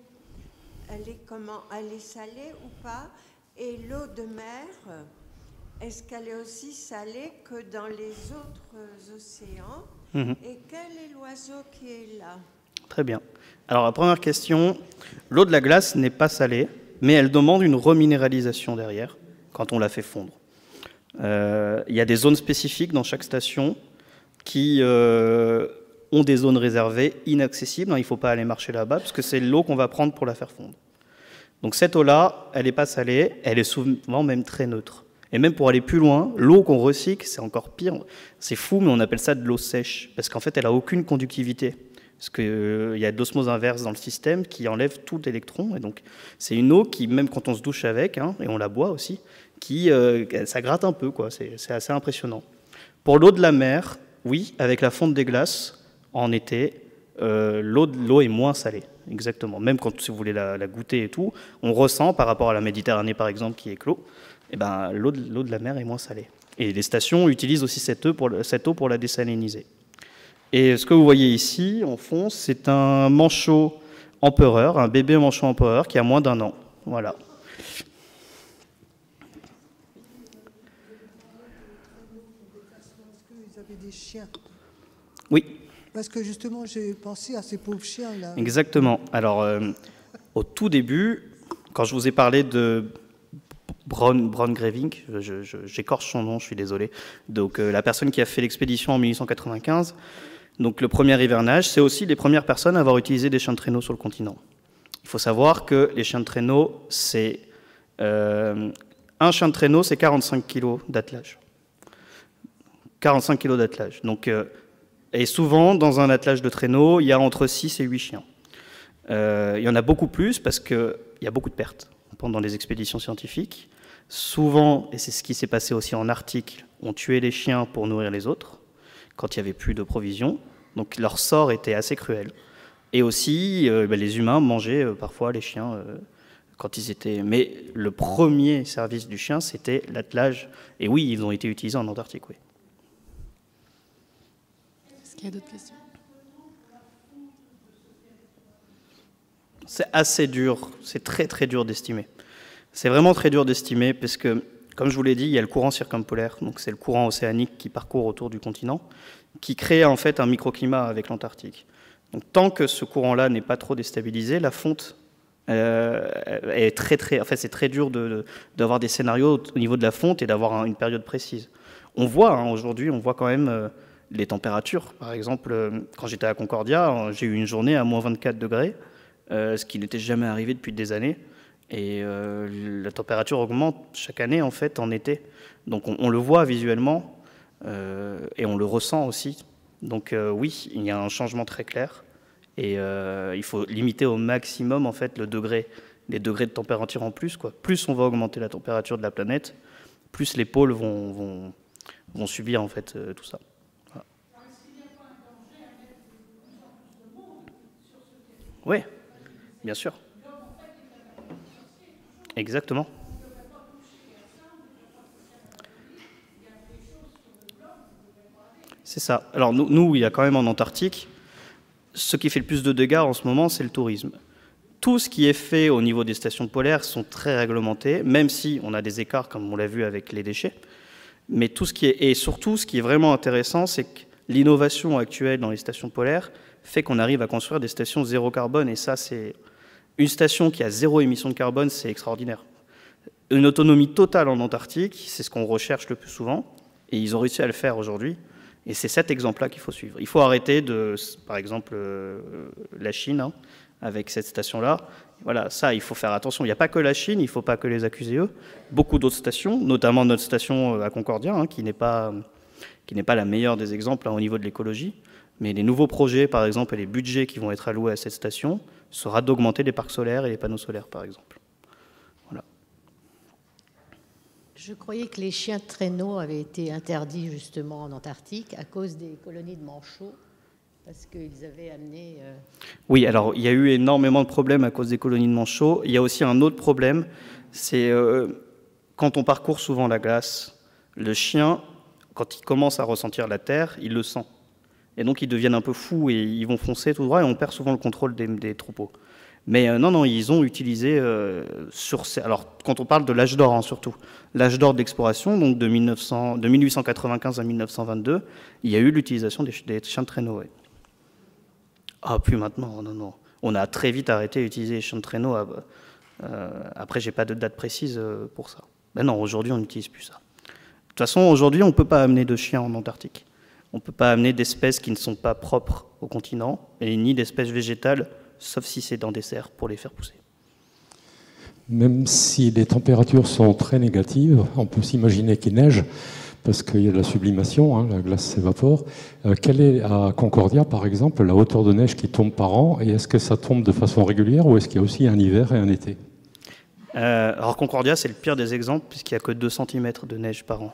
elle est salée ou pas? Et l'eau de mer, est-ce qu'elle est aussi salée que dans les autres océans? Et quel est l'oiseau qui est là? Très bien. Alors la première question, l'eau de la glace n'est pas salée, mais elle demande une reminéralisation derrière, quand on la fait fondre. Il y a des zones spécifiques dans chaque station qui ont des zones réservées inaccessibles. Il ne faut pas aller marcher là-bas, parce que c'est l'eau qu'on va prendre pour la faire fondre. Donc cette eau-là, elle n'est pas salée, elle est souvent même très neutre. Et même pour aller plus loin, l'eau qu'on recycle, c'est encore pire. C'est fou, mais on appelle ça de l'eau sèche, parce qu'en fait, elle n'a aucune conductivité. Parce qu'il y a de l'osmose inverse dans le système qui enlève tout électron. Et donc, c'est une eau qui, même quand on se douche avec, hein, et on la boit aussi, ça gratte un peu, quoi. C'est assez impressionnant. Pour l'eau de la mer, oui, avec la fonte des glaces, en été, l'eau est moins salée. Exactement. Même quand si vous voulez la goûter et tout, on ressent, par rapport à la Méditerranée, par exemple, qui est clos, eh ben, l'eau de la mer est moins salée. Et les stations utilisent aussi cette eau pour la désaliniser. Et ce que vous voyez ici, en fond, c'est un manchot empereur, un bébé manchot empereur qui a moins d'1 an. Voilà. Est-ce qu'ils avaient des chiens? Oui. Parce que justement, j'ai pensé à ces pauvres chiens-là. Exactement. Alors, au tout début, quand je vous ai parlé de Braun Greving, j'écorche son nom, je suis désolé. Donc la personne qui a fait l'expédition en 1895, donc le premier hivernage, c'est aussi les premières personnes à avoir utilisé des chiens de traîneau sur le continent. Il faut savoir que les chiens de traîneau, c'est un chien de traîneau, c'est 45 kg d'attelage. 45 kg d'attelage. Donc, et souvent, dans un attelage de traîneau, il y a entre 6 et 8 chiens. Il y en a beaucoup plus parce qu'il y a beaucoup de pertes pendant les expéditions scientifiques. Souvent, et c'est ce qui s'est passé aussi en Arctique, on tuait les chiens pour nourrir les autres, quand il n'y avait plus de provisions. Donc leur sort était assez cruel. Et aussi, les humains mangeaient parfois les chiens quand ils étaient... Mais le premier service du chien, c'était l'attelage. Et oui, ils ont été utilisés en Antarctique, oui. Est-ce qu'il y a d'autres questions? C'est assez dur, c'est très très dur d'estimer. C'est vraiment très dur d'estimer parce que, comme je vous l'ai dit, il y a le courant circumpolaire, donc c'est le courant océanique qui parcourt autour du continent, qui crée en fait un microclimat avec l'Antarctique. Donc tant que ce courant-là n'est pas trop déstabilisé, la fonte est très... En fait, c'est très dur d'avoir des scénarios au niveau de la fonte et d'avoir une période précise. On voit, aujourd'hui, on voit quand même les températures. Par exemple, quand j'étais à Concordia, j'ai eu une journée à moins 24 degrés, ce qui n'était jamais arrivé depuis des années. Et la température augmente chaque année, en fait, en été. Donc on le voit visuellement et on le ressent aussi. Donc oui, il y a un changement très clair. Et il faut limiter au maximum, en fait, les degrés de température en plus, quoi. Plus on va augmenter la température de la planète, plus les pôles vont subir, en fait, tout ça. Voilà. Oui, bien sûr. Exactement. C'est ça. Alors nous, il y a quand même en Antarctique, ce qui fait le plus de dégâts en ce moment, c'est le tourisme. Tout ce qui est fait au niveau des stations polaires sont très réglementés, même si on a des écarts, comme on l'a vu avec les déchets. Mais tout ce qui est, et surtout, ce qui est vraiment intéressant, c'est que l'innovation actuelle dans les stations polaires fait qu'on arrive à construire des stations zéro carbone. Et ça, c'est une station qui a zéro émission de carbone, c'est extraordinaire. Une autonomie totale en Antarctique, c'est ce qu'on recherche le plus souvent, et ils ont réussi à le faire aujourd'hui. Et c'est cet exemple-là qu'il faut suivre. Il faut arrêter par exemple, la Chine, hein, avec cette station-là. Voilà, ça, il faut faire attention. Il n'y a pas que la Chine, il ne faut pas que les accuser eux. Beaucoup d'autres stations, notamment notre station à Concordia, hein, qui n'est pas la meilleure des exemples hein, au niveau de l'écologie. Mais les nouveaux projets, par exemple, et les budgets qui vont être alloués à cette station, sera d'augmenter les parcs solaires et les panneaux solaires, par exemple. Voilà. Je croyais que les chiens de traîneau avaient été interdits justement en Antarctique à cause des colonies de manchots, parce qu'ils avaient amené... Oui, alors il y a eu énormément de problèmes à cause des colonies de manchots. Il y a aussi un autre problème, c'est quand on parcourt souvent la glace, le chien, quand il commence à ressentir la terre, il le sent. Et donc ils deviennent un peu fous et ils vont foncer tout droit et on perd souvent le contrôle des troupeaux. Mais non, ils ont utilisé alors quand on parle de l'âge d'or, hein, surtout, l'âge d'or de l'exploration, donc de 1895 à 1922, il y a eu l'utilisation des chiens de traîneau. Ouais. Ah, plus maintenant, non. On a très vite arrêté d'utiliser les chiens de traîneau. Après, j'ai pas de date précise pour ça. Ben non, aujourd'hui, on n'utilise plus ça. De toute façon, aujourd'hui, on ne peut pas amener de chiens en Antarctique. On ne peut pas amener d'espèces qui ne sont pas propres au continent, et ni d'espèces végétales, sauf si c'est dans des serres pour les faire pousser. Même si les températures sont très négatives, on peut s'imaginer qu'il neige, parce qu'il y a de la sublimation, hein, la glace s'évapore. Quelle est, à Concordia, par exemple, la hauteur de neige qui tombe par an, et est-ce que ça tombe de façon régulière, ou est-ce qu'il y a aussi un hiver et un été? Alors Concordia, c'est le pire des exemples, puisqu'il n'y a que 2 cm de neige par an.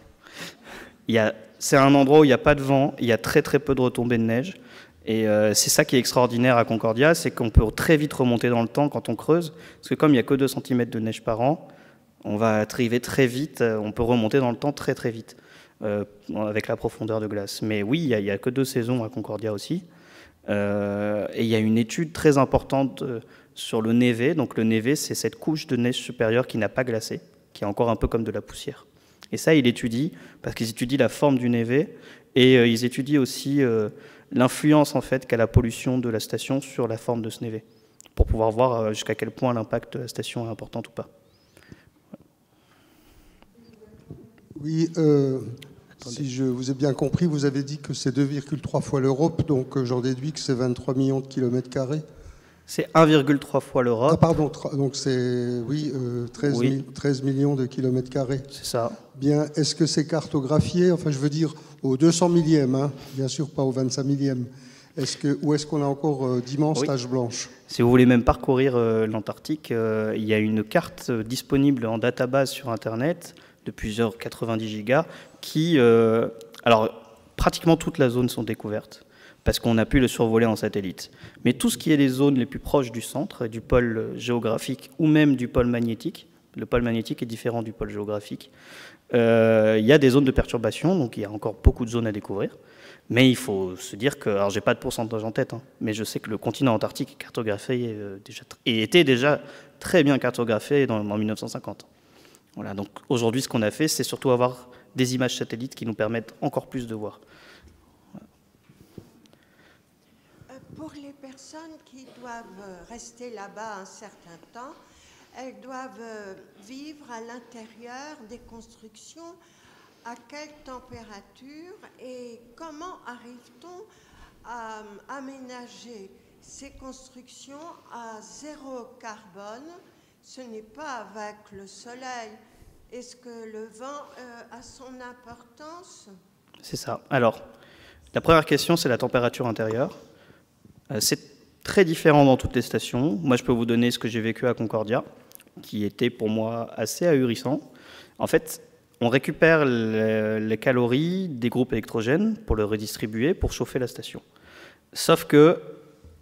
C'est un endroit où il n'y a pas de vent, il y a très très peu de retombées de neige. Et c'est ça qui est extraordinaire à Concordia, c'est qu'on peut très vite remonter dans le temps quand on creuse, parce que comme il n'y a que 2 cm de neige par an, on va arriver très vite, on peut remonter dans le temps très très vite, avec la profondeur de glace. Mais oui, il n'y a que 2 saisons à Concordia aussi. Et il y a une étude très importante sur le névé. Donc le névé, c'est cette couche de neige supérieure qui n'a pas glacé, qui est encore un peu comme de la poussière. Et ça, il étudie, parce qu'ils étudient la forme du névé, et ils étudient aussi l'influence en fait qu'a la pollution de la station sur la forme de ce névé, pour pouvoir voir jusqu'à quel point l'impact de la station est important ou pas. Oui, si je vous ai bien compris, vous avez dit que c'est 2,3 fois l'Europe, donc j'en déduis que c'est 23 millions de kilomètres carrés. C'est 1,3 fois l'Europe. Ah pardon, donc c'est 13 millions de kilomètres carrés. C'est ça. Bien, est-ce que c'est cartographié, enfin je veux dire au 200 millième, hein, bien sûr pas au 25 millième, Ou est-ce qu'on a encore d'immenses taches blanches? Si vous voulez même parcourir l'Antarctique, il y a une carte disponible en database sur Internet de plusieurs 90 gigas qui... alors, pratiquement toute la zone sont découvertes parce qu'on a pu le survoler en satellite. Mais tout ce qui est les zones les plus proches du centre, du pôle géographique ou même du pôle magnétique, le pôle magnétique est différent du pôle géographique, il y a des zones de perturbation, donc il y a encore beaucoup de zones à découvrir. Mais il faut se dire que, alors j'ai pas de pourcentage en tête, hein, mais je sais que le continent antarctique est cartographié et était déjà très bien cartographié en 1950. Voilà, donc aujourd'hui ce qu'on a fait, c'est surtout avoir des images satellites qui nous permettent encore plus de voir. Pour les personnes qui doivent rester là-bas un certain temps, elles doivent vivre à l'intérieur des constructions. À quelle température et comment arrive-t-on à aménager ces constructions à zéro carbone? Ce n'est pas avec le soleil. Est-ce que le vent a son importance? C'est ça. Alors, la première question, c'est la température intérieure. C'est très différent dans toutes les stations. Moi, je peux vous donner ce que j'ai vécu à Concordia, qui était pour moi assez ahurissant. En fait, on récupère les calories des groupes électrogènes pour le redistribuer, pour chauffer la station. Sauf que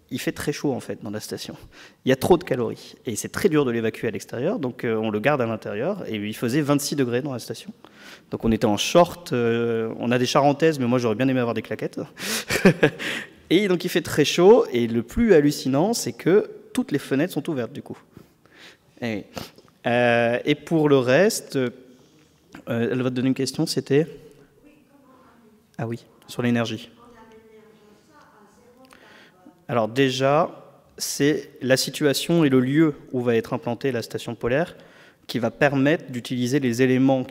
il fait très chaud en fait dans la station. Il y a trop de calories et c'est très dur de l'évacuer à l'extérieur, donc on le garde à l'intérieur. Et il faisait 26 degrés dans la station. Donc on était en short, on a des charentaises, mais moi j'aurais bien aimé avoir des claquettes. Et donc il fait très chaud et le plus hallucinant, c'est que toutes les fenêtres sont ouvertes du coup. Et pour le reste... elle va te donner une question, c'était... Ah oui, sur l'énergie. Alors déjà, c'est la situation et le lieu où va être implantée la station polaire qui va permettre d'utiliser les éléments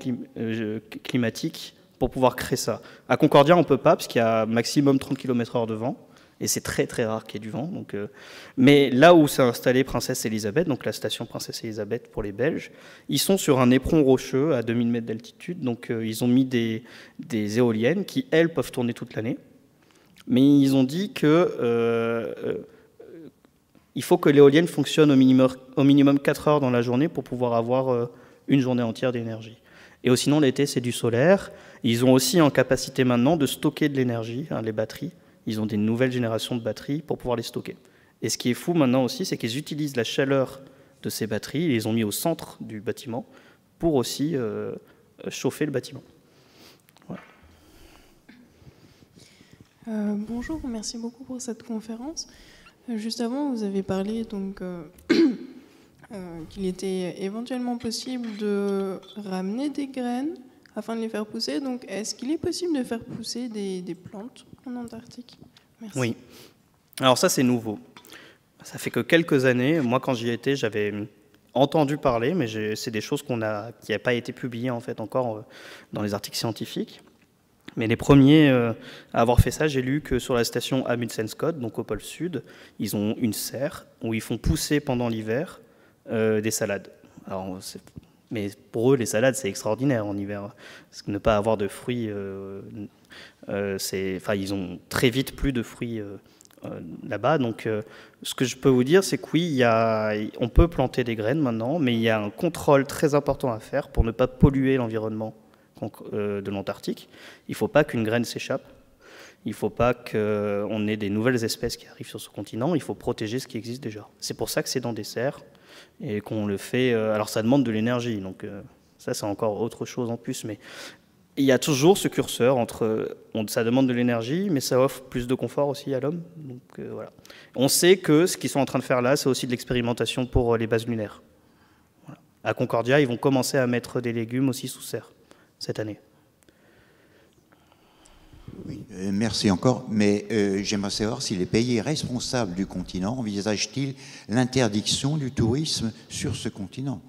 climatiques pour pouvoir créer ça. À Concordia, on ne peut pas, parce qu'il y a maximum 30 km/h de vent, et c'est très très rare qu'il y ait du vent. Donc, mais là où s'est installée Princesse Elisabeth, donc la station Princesse Elisabeth pour les Belges, ils sont sur un éperon rocheux à 2000 mètres d'altitude, donc ils ont mis des éoliennes qui, elles, peuvent tourner toute l'année. Mais ils ont dit que il faut que l'éolienne fonctionne au minimum 4 heures dans la journée pour pouvoir avoir une journée entière d'énergie. Et sinon, l'été, c'est du solaire. Ils ont aussi en capacité maintenant de stocker de l'énergie, hein, les batteries. Ils ont des nouvelles générations de batteries pour pouvoir les stocker. Et ce qui est fou maintenant aussi, c'est qu'ils utilisent la chaleur de ces batteries, ils les ont mis au centre du bâtiment pour aussi chauffer le bâtiment. Voilà. Bonjour, merci beaucoup pour cette conférence. Juste avant, vous avez parlé donc qu'il était éventuellement possible de ramener des graines afin de les faire pousser. Donc, est-ce qu'il est possible de faire pousser des plantes en Antarctique? Merci. Oui. Alors ça, c'est nouveau. Ça fait que quelques années. Moi, quand j'y étais, j'avais entendu parler, mais c'est des choses qui n'ont pas été publiées en fait encore dans les articles scientifiques. Mais les premiers à avoir fait ça, j'ai lu que sur la station Amundsen-Scott, donc au pôle sud, ils ont une serre où ils font pousser pendant l'hiver des salades. Alors, mais pour eux, les salades, c'est extraordinaire en hiver. Parce que ne pas avoir de fruits, ils ont très vite plus de fruits là-bas. Donc, ce que je peux vous dire, c'est que oui, on peut planter des graines maintenant, mais il y a un contrôle très important à faire pour ne pas polluer l'environnement de l'Antarctique. Il ne faut pas qu'une graine s'échappe. Il ne faut pas qu'on ait des nouvelles espèces qui arrivent sur ce continent. Il faut protéger ce qui existe déjà. C'est pour ça que c'est dans des serres et qu'on le fait. Alors ça demande de l'énergie, donc ça c'est encore autre chose en plus. Mais il y a toujours ce curseur entre ça demande de l'énergie, mais ça offre plus de confort aussi à l'homme. Donc voilà. On sait que ce qu'ils sont en train de faire là, c'est aussi de l'expérimentation pour les bases lunaires. Voilà. À Concordia, ils vont commencer à mettre des légumes aussi sous serre cette année. Oui, merci encore, mais j'aimerais savoir si les pays responsables du continent envisagent-ils l'interdiction du tourisme sur ce continent?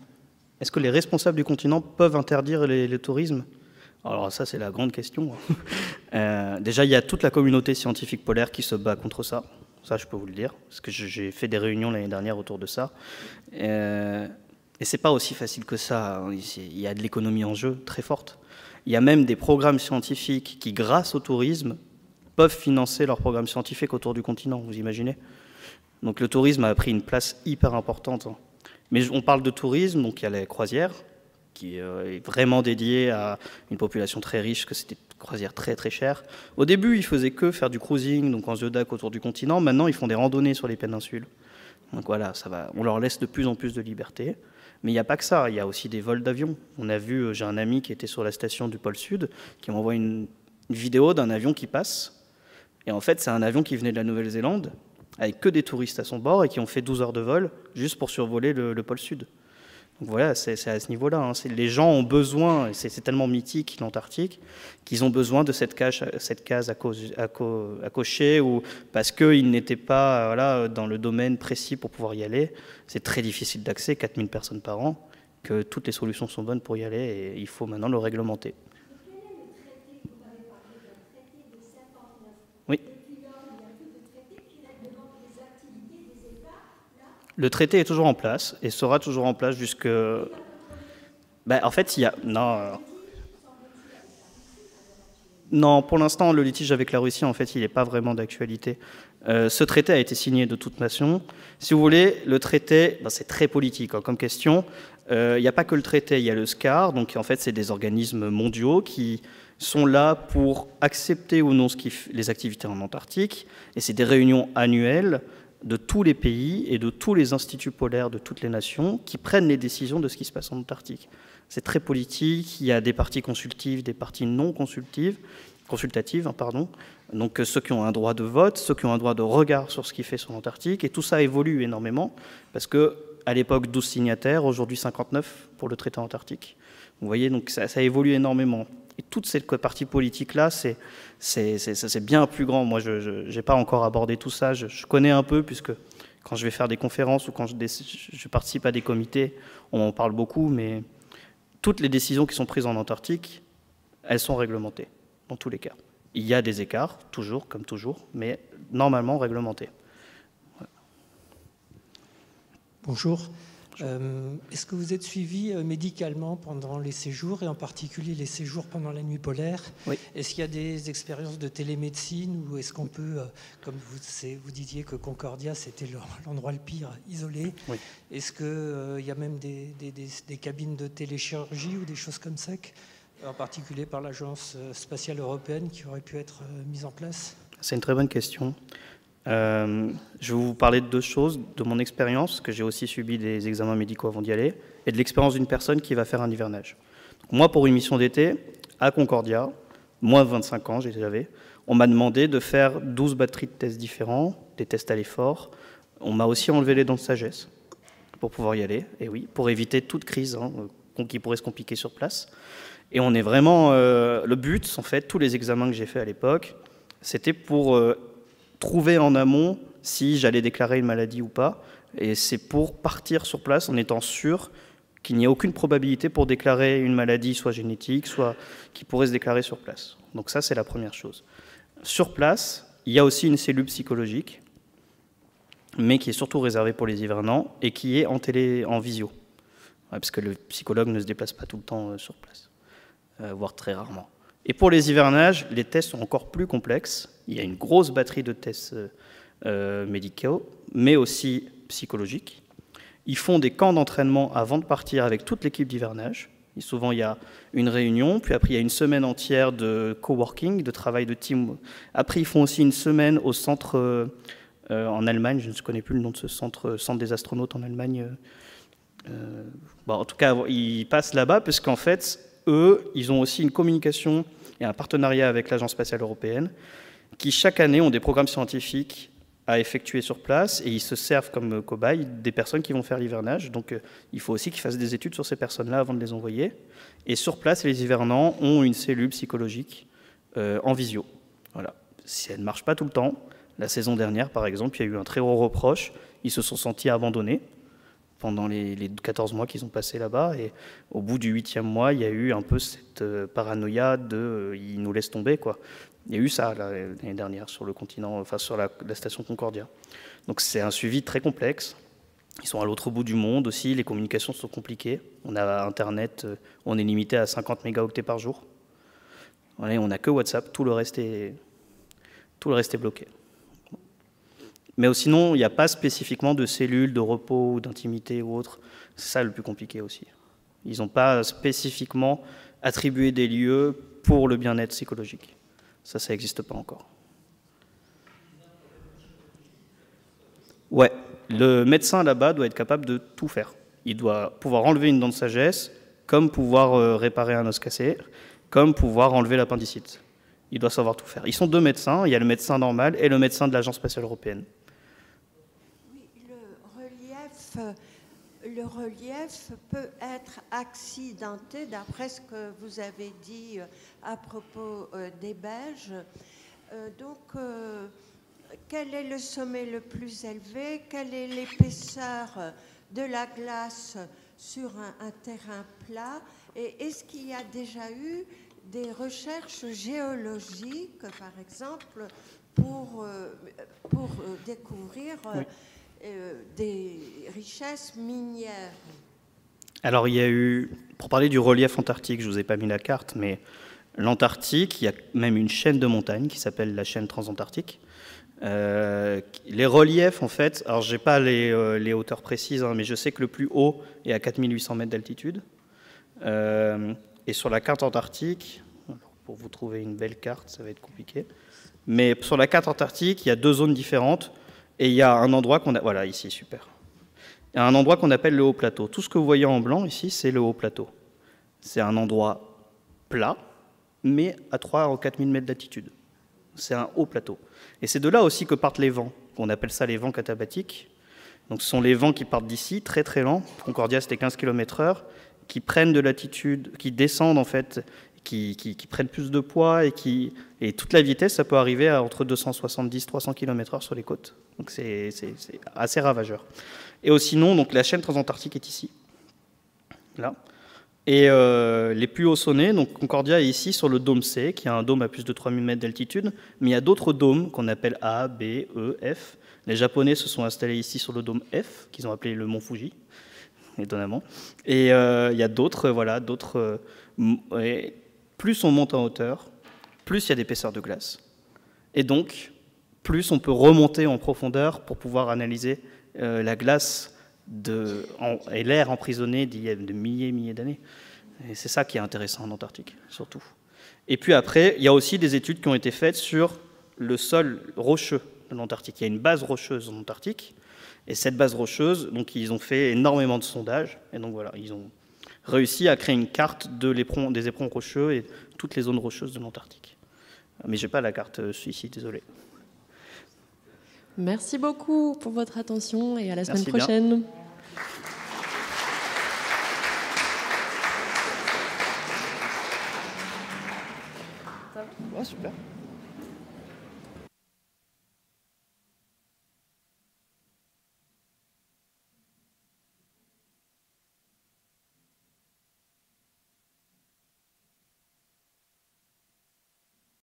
Est-ce que les responsables du continent peuvent interdire le tourisme? Alors ça, c'est la grande question. Déjà, il y a toute la communauté scientifique polaire qui se bat contre ça. Ça, je peux vous le dire, parce que j'ai fait des réunions l'année dernière autour de ça. Et c'est pas aussi facile que ça. Il y a de l'économie en jeu très forte. Il y a même des programmes scientifiques qui, grâce au tourisme, peuvent financer leur programme scientifique autour du continent, vous imaginez? Donc le tourisme a pris une place hyper importante. Mais on parle de tourisme, donc il y a les croisières, qui est vraiment dédiée à une population très riche, que c'était une croisière très très chère. Au début, ils faisaient que faire du cruising, donc en Zodiac autour du continent. Maintenant, ils font des randonnées sur les péninsules. Donc voilà, ça va. On leur laisse de plus en plus de liberté. Mais il n'y a pas que ça, il y a aussi des vols d'avion. On a vu, j'ai un ami qui était sur la station du pôle Sud, qui m'envoie une vidéo d'un avion qui passe. Et en fait, c'est un avion qui venait de la Nouvelle-Zélande, avec que des touristes à son bord, et qui ont fait 12 heures de vol juste pour survoler le pôle Sud. Donc voilà, c'est à ce niveau-là. Hein. Les gens ont besoin, et c'est tellement mythique l'Antarctique, qu'ils ont besoin de cette case à cocher, ou parce qu'ils n'étaient pas voilà, dans le domaine précis pour pouvoir y aller. C'est très difficile d'accès, 4000 personnes par an, que toutes les solutions sont bonnes pour y aller, et il faut maintenant le réglementer. Oui. Le traité est toujours en place et sera toujours en place jusque... en fait, il y a... Non, pour l'instant, le litige avec la Russie, en fait, il n'est pas vraiment d'actualité. Ce traité a été signé de toute nation. Si vous voulez, le traité, c'est très politique comme question. Il n'y a pas que le traité, il y a le SCAR. Donc, en fait, c'est des organismes mondiaux qui sont là pour accepter ou non les activités en Antarctique. Et c'est des réunions annuelles de tous les pays et de tous les instituts polaires de toutes les nations qui prennent les décisions de ce qui se passe en Antarctique. C'est très politique, il y a des parties consultives, des parties non consultatives, donc ceux qui ont un droit de vote, ceux qui ont un droit de regard sur ce qui fait sur l'Antarctique, et tout ça évolue énormément, parce qu'à l'époque 12 signataires, aujourd'hui 59 pour le traité antarctique. Vous voyez, donc ça évolue énormément. Et toute cette partie politique-là, c'est bien plus grand. Moi, je n'ai pas encore abordé tout ça. Je connais un peu, puisque quand je vais faire des conférences ou quand je participe à des comités, on en parle beaucoup, mais toutes les décisions qui sont prises en Antarctique, elles sont réglementées, dans tous les cas. Il y a des écarts, toujours, comme toujours, mais normalement réglementés. Voilà. Bonjour. Est-ce que vous êtes suivi médicalement pendant les séjours, et en particulier les séjours pendant la nuit polaire? Oui. Est-ce qu'il y a des expériences de télémédecine, ou est-ce qu'on peut, comme vous disiez que Concordia c'était l'endroit le pire, isolé, oui. Est-ce qu'il y a même des cabines de téléchirurgie ou des choses comme ça, en particulier par l'Agence spatiale européenne, qui auraient pu être mises en place? C'est une très bonne question. Je vais vous parler de deux choses, de mon expérience, que j'ai aussi subi des examens médicaux avant d'y aller, et de l'expérience d'une personne qui va faire un hivernage. Donc moi, pour une mission d'été, à Concordia, moins de 25 ans, j'avais, on m'a demandé de faire 12 batteries de tests différents, des tests à l'effort. On m'a aussi enlevé les dents de sagesse pour pouvoir y aller, et oui, pour éviter toute crise qui pourrait se compliquer sur place. Et on est vraiment... le but, en fait, tous les examens que j'ai faits à l'époque, c'était pour... trouver en amont si j'allais déclarer une maladie ou pas. Et c'est pour partir sur place en étant sûr qu'il n'y a aucune probabilité pour déclarer une maladie, soit génétique, soit qui pourrait se déclarer sur place. Donc ça, c'est la première chose. Sur place, il y a aussi une cellule psychologique, mais qui est surtout réservée pour les hivernants et qui est en visio. Ouais, parce que le psychologue ne se déplace pas tout le temps sur place, voire très rarement. Et pour les hivernages, les tests sont encore plus complexes. Il y a une grosse batterie de tests médicaux, mais aussi psychologiques. Ils font des camps d'entraînement avant de partir avec toute l'équipe d'hivernage. Et souvent, il y a une réunion, puis après, il y a une semaine entière de coworking, de travail de team. Après, ils font aussi une semaine au centre en Allemagne. Je ne connais plus le nom de ce centre des astronautes en Allemagne. En tout cas, ils passent là-bas, parce qu'en fait, eux, ils ont aussi une communication et un partenariat avec l'Agence spatiale européenne qui, chaque année, ont des programmes scientifiques à effectuer sur place, et ils se servent comme cobayes des personnes qui vont faire l'hivernage. Donc, il faut aussi qu'ils fassent des études sur ces personnes-là avant de les envoyer. Et sur place, les hivernants ont une cellule psychologique en visio. Voilà. Si elle ne marche pas tout le temps, la saison dernière, par exemple, il y a eu un très gros reproche. Ils se sont sentis abandonnés pendant les 14 mois qu'ils ont passés là-bas. Et au bout du 8e mois, il y a eu un peu cette paranoïa de ils nous laissent tomber, quoi. Il y a eu ça l'année dernière sur le continent, enfin sur la station Concordia. Donc c'est un suivi très complexe. Ils sont à l'autre bout du monde aussi, les communications sont compliquées. On a Internet, on est limité à 50 mégaoctets par jour. Voilà, on n'a que WhatsApp, tout le reste est Tout le reste est bloqué. Mais sinon, il n'y a pas spécifiquement de cellules de repos ou d'intimité ou autre. C'est ça le plus compliqué aussi. Ils n'ont pas spécifiquement attribué des lieux pour le bien-être psychologique. Ça n'existe pas encore. Ouais, le médecin là-bas doit être capable de tout faire. Il doit pouvoir enlever une dent de sagesse, comme pouvoir réparer un os cassé, comme pouvoir enlever l'appendicite. Il doit savoir tout faire. Ils sont 2 médecins, il y a le médecin normal et le médecin de l'Agence spatiale européenne. Oui, le relief peut être accidenté, d'après ce que vous avez dit à propos des Belges. Quel est le sommet le plus élevé? Quelle est l'épaisseur de la glace sur un terrain plat? Et est-ce qu'il y a déjà eu des recherches géologiques, par exemple, pour découvrir des richesses minières? Alors, il y a eu, pour parler du relief antarctique, je ne vous ai pas mis la carte, mais l'Antarctique, il y a même une chaîne de montagnes qui s'appelle la chaîne transantarctique. Les reliefs, en fait, alors je n'ai pas les hauteurs précises, hein, mais je sais que le plus haut est à 4800 mètres d'altitude. Et sur la carte antarctique, pour vous trouver une belle carte, ça va être compliqué, mais sur la carte antarctique, il y a 2 zones différentes, et il y a un endroit qu'on a... Voilà, ici, super. Il y a un endroit qu'on appelle le haut plateau. Tout ce que vous voyez en blanc ici, c'est le haut plateau. C'est un endroit plat, mais à 3 ou 4000 mètres d'altitude. C'est un haut plateau. Et c'est de là aussi que partent les vents. On appelle ça les vents catabatiques. Donc ce sont les vents qui partent d'ici, très très lents. Concordia, c'était 15 km/h, qui prennent de l'altitude, qui descendent en fait, qui prennent plus de poids et toute la vitesse, ça peut arriver à entre 270-300 km/h sur les côtes. Donc c'est assez ravageur. Et sinon, donc la chaîne transantarctique est ici, là. Et les plus hauts sommets, donc Concordia est ici sur le dôme C, qui a un dôme à plus de 3000 mètres d'altitude, mais il y a d'autres dômes qu'on appelle A, B, E, F. Les Japonais se sont installés ici sur le dôme F, qu'ils ont appelé le mont Fuji, étonnamment. Et il y a d'autres, voilà, d'autres. Plus on monte en hauteur, plus il y a d'épaisseur de glace. Et donc, plus on peut remonter en profondeur pour pouvoir analyser la glace et l'air emprisonné d'il y a de milliers d'années. Et c'est ça qui est intéressant en Antarctique, surtout. Et puis après, il y a aussi des études qui ont été faites sur le sol rocheux de l'Antarctique. Il y a une base rocheuse en Antarctique, et cette base rocheuse, donc ils ont fait énormément de sondages, et donc voilà, ils ont réussi à créer une carte des éperons rocheux et toutes les zones rocheuses de l'Antarctique. Mais je n'ai pas la carte ici, désolé. Merci beaucoup pour votre attention et à la semaine Merci prochaine. Bien. Ouais, super.